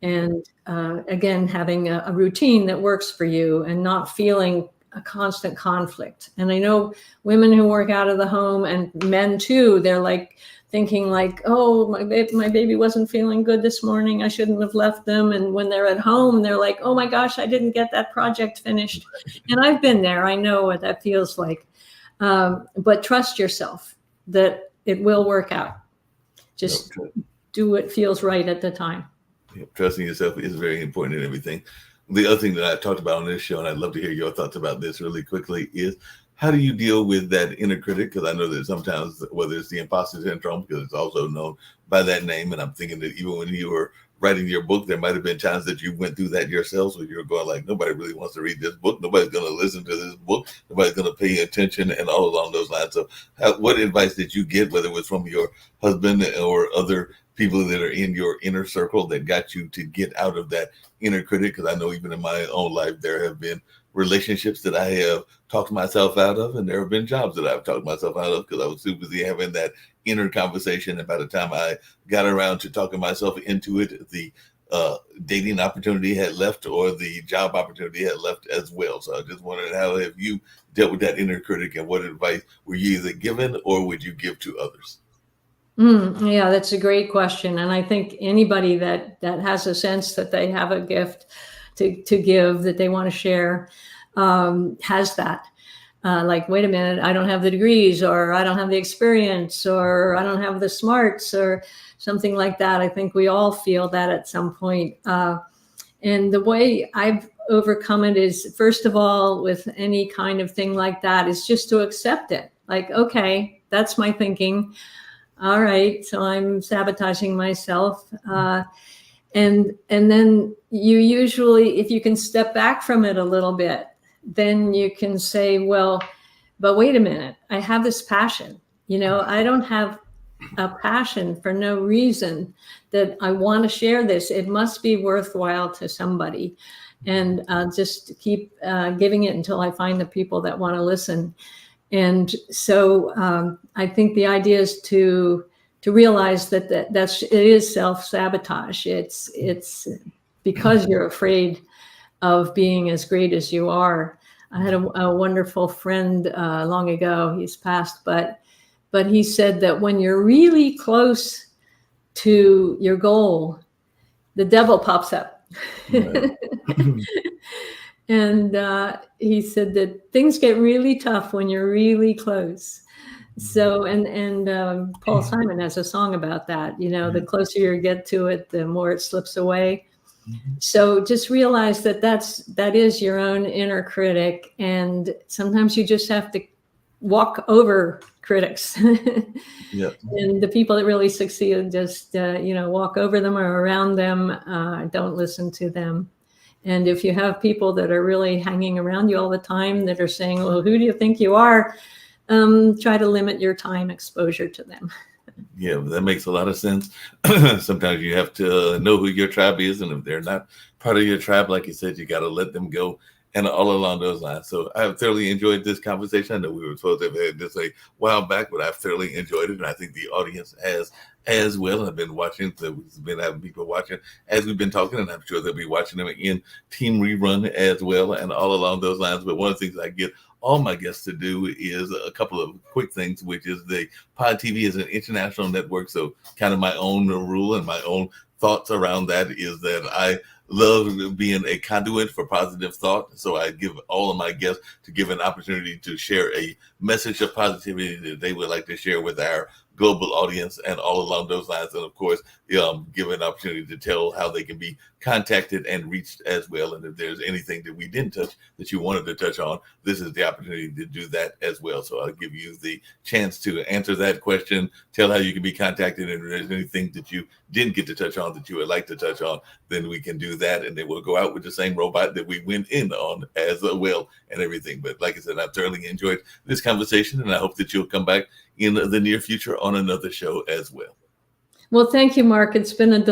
S2: And again, having a routine that works for you and not feeling a constant conflict. And I know women who work out of the home, and men too, they're like thinking like, oh, my baby wasn't feeling good this morning, I shouldn't have left them. And when they're at home, they're like, oh my gosh, I didn't get that project finished. And I've been there. I know what that feels like. But trust yourself that it will work out. Just do what feels right at the time.
S1: Yeah, trusting yourself is very important in everything. The other thing that I've talked about on this show, and I'd love to hear your thoughts about this really quickly, is how do you deal with that inner critic? Because I know that sometimes, whether it's the imposter syndrome, because it's also known by that name, and I'm thinking that even when you were writing your book, there might have been times that you went through that yourself, so you're going like, nobody really wants to read this book, nobody's going to listen to this book, nobody's going to pay attention, and all along those lines. So what advice did you get, whether it was from your husband or other people that are in your inner circle, that got you to get out of that inner critic? Because I know even in my own life, there have been relationships that I have talked myself out of, and there have been jobs that I've talked myself out of because I was too busy having that inner conversation. And by the time I got around to talking myself into it, the dating opportunity had left, or the job opportunity had left as well. So I just wondered, how have you dealt with that inner critic, and what advice were you either given or would you give to others?
S2: Yeah, that's a great question. And I think anybody that has a sense that they have a gift to give, that they want to share, has that. Like, wait a minute, I don't have the degrees, or I don't have the experience, or I don't have the smarts, or something like that. I think we all feel that at some point. And the way I've overcome it is, first of all, with any kind of thing like that, is just to accept it. Like, okay, that's my thinking. All right, so I'm sabotaging myself. And then you usually, if you can step back from it a little bit, then you can say, well, but wait a minute, I have this passion. I don't have a passion for no reason, that I want to share this. It must be worthwhile to somebody. And just keep giving it until I find the people that want to listen. And so I think the idea is to realize that it is self-sabotage. It's because you're afraid of being as great as you are. I had a wonderful friend long ago. He's passed, but he said that when you're really close to your goal, the devil pops up.
S1: Right.
S2: And he said that things get really tough when you're really close. So, and Paul Simon has a song about that. You know, the closer you get to it, the more it slips away. So just realize that that is your own inner critic, and sometimes you just have to walk over critics.
S1: Yeah.
S2: And the people that really succeed, just walk over them or around them. Don't listen to them. And if you have people that are really hanging around you all the time that are saying, well, who do you think you are? Try to limit your time exposure to them.
S1: Yeah, that makes a lot of sense. Sometimes you have to know who your tribe is, and if they're not part of your tribe, like you said, you got to let them go, and all along those lines. So I have thoroughly enjoyed this conversation. I know we were supposed to have had this a while back, but I've thoroughly enjoyed it, and I think the audience has as well. I've been watching, so we've been having people watching as we've been talking, and I'm sure they'll be watching them in team rerun as well, and all along those lines. But one of the things I get all my guests to do is a couple of quick things, which is the Pod TV is an international network. So kind of my own rule and my own thoughts around that is that I love being a conduit for positive thought. So I give all of my guests to give an opportunity to share a message of positivity that they would like to share with our global audience and all along those lines. And of course, give an opportunity to tell how they can be contacted and reached as well. And if there's anything that we didn't touch that you wanted to touch on, this is the opportunity to do that as well. So I'll give you the chance to answer that question, tell how you can be contacted, and if there's anything that you didn't get to touch on that you would like to touch on, then we can do that. And then we'll go out with the same robot that we went in on as well and everything. But like I said, I've thoroughly enjoyed this conversation, and I hope that you'll come back in the near future on another show as well.
S2: Well, thank you, Mark. It's been a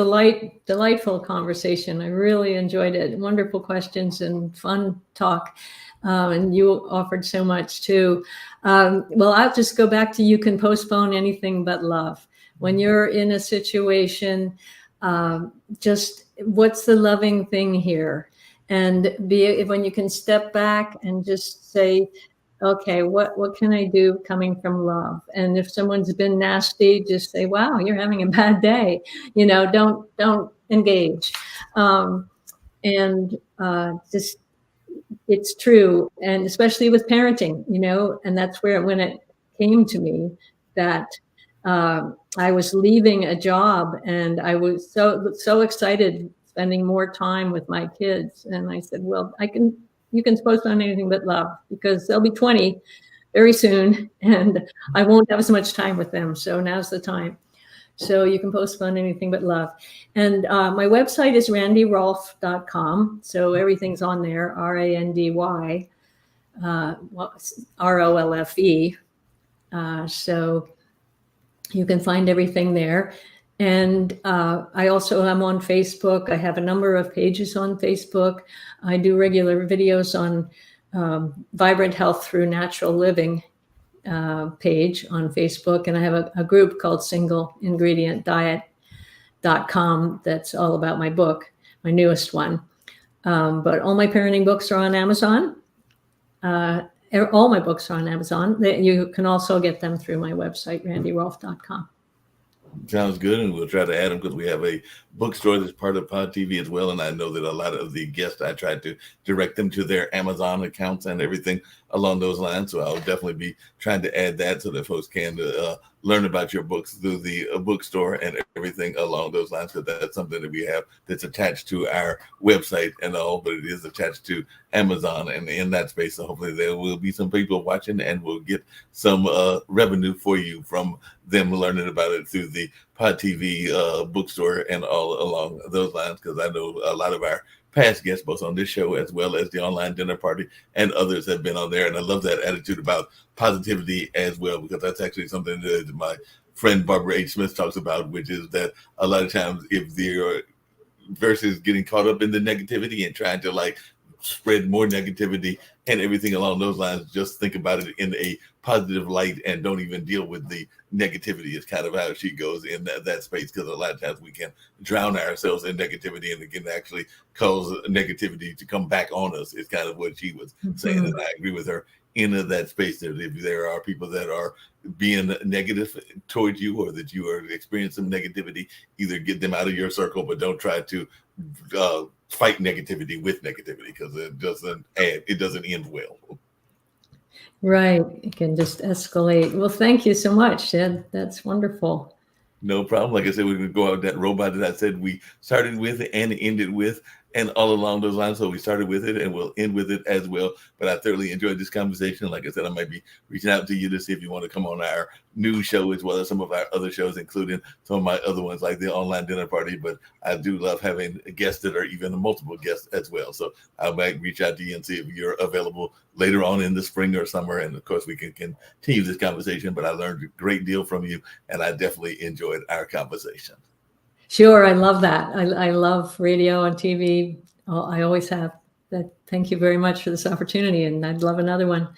S2: delightful conversation. I really enjoyed it. Wonderful questions and fun talk. And you offered so much too. Well, I'll just go back to, you can postpone anything but love. When you're in a situation, just what's the loving thing here? And when you can step back and just say, okay, what can I do coming from love? And if someone's been nasty, just say, wow, you're having a bad day. Don't engage. Just, it's true. And especially with parenting, and that's when it came to me that I was leaving a job, and I was so excited spending more time with my kids. And I said, well, you can postpone anything but love, because they'll be 20 very soon and I won't have as much time with them. So now's the time. So you can postpone anything but love. And my website is randyrolfe.com. So everything's on there, RANDY, ROLFE. So you can find everything there. And I also am on Facebook. I have a number of pages on Facebook. I do regular videos on Vibrant Health Through Natural Living page on Facebook. And I have a group called SingleIngredientDiet.com that's all about my book, my newest one. But all my parenting books are on Amazon. All my books are on Amazon. You can also get them through my website, randyrolfe.com.
S1: Sounds good, and we'll try to add them because we have a bookstore that's part of Pod TV as well. And I know that a lot of the guests, I tried to direct them to their Amazon accounts and everything along those lines. So I'll definitely be trying to add that so that folks can learn about your books through the bookstore and everything along those lines, because that's something that we have that's attached to our website and all, but it is attached to Amazon and in that space. So hopefully there will be some people watching and we'll get some revenue for you from them learning about it through the Pod TV bookstore and all along those lines, because I know a lot of our past guests, both on this show as well as the online dinner party, and others have been on there. And I love that attitude about positivity as well, because that's actually something that my friend Barbara H. Smith talks about, which is that a lot of times if they're versus getting caught up in the negativity and trying to like spread more negativity and everything along those lines, just think about it in a positive light and don't even deal with the negativity is kind of how she goes in that space, because a lot of times we can drown ourselves in negativity and it can actually cause negativity to come back on us, is kind of what she was saying. And I agree with her in that space, that if there are people that are being negative towards you or that you are experiencing negativity, either get them out of your circle, but don't try to fight negativity with negativity, because it doesn't end well.
S2: Right. It can just escalate. Well, thank you so much, Ed. That's wonderful.
S1: No problem. Like I said, we're going to go out that robot that I said we started with and ended with, and all along those lines. So we started with it and we'll end with it as well. But I thoroughly enjoyed this conversation. Like I said, I might be reaching out to you to see if you want to come on our new show, as well as some of our other shows, including some of my other ones like the online dinner party. But I do love having guests that are even multiple guests as well. So I might reach out to you and see if you're available later on in the spring or summer. And of course, we can continue this conversation. But I learned a great deal from you, and I definitely enjoyed our conversation.
S2: Sure. I love that. I love radio and TV. Oh, I always have. Thank you very much for this opportunity, and I'd love another one.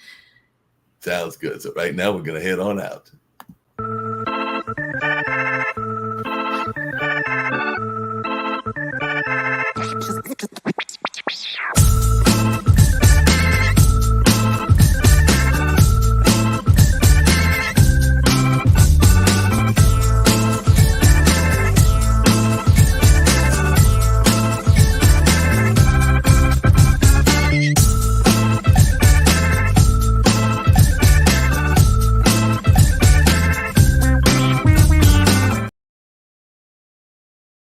S1: Sounds good. So right now we're going to head on out.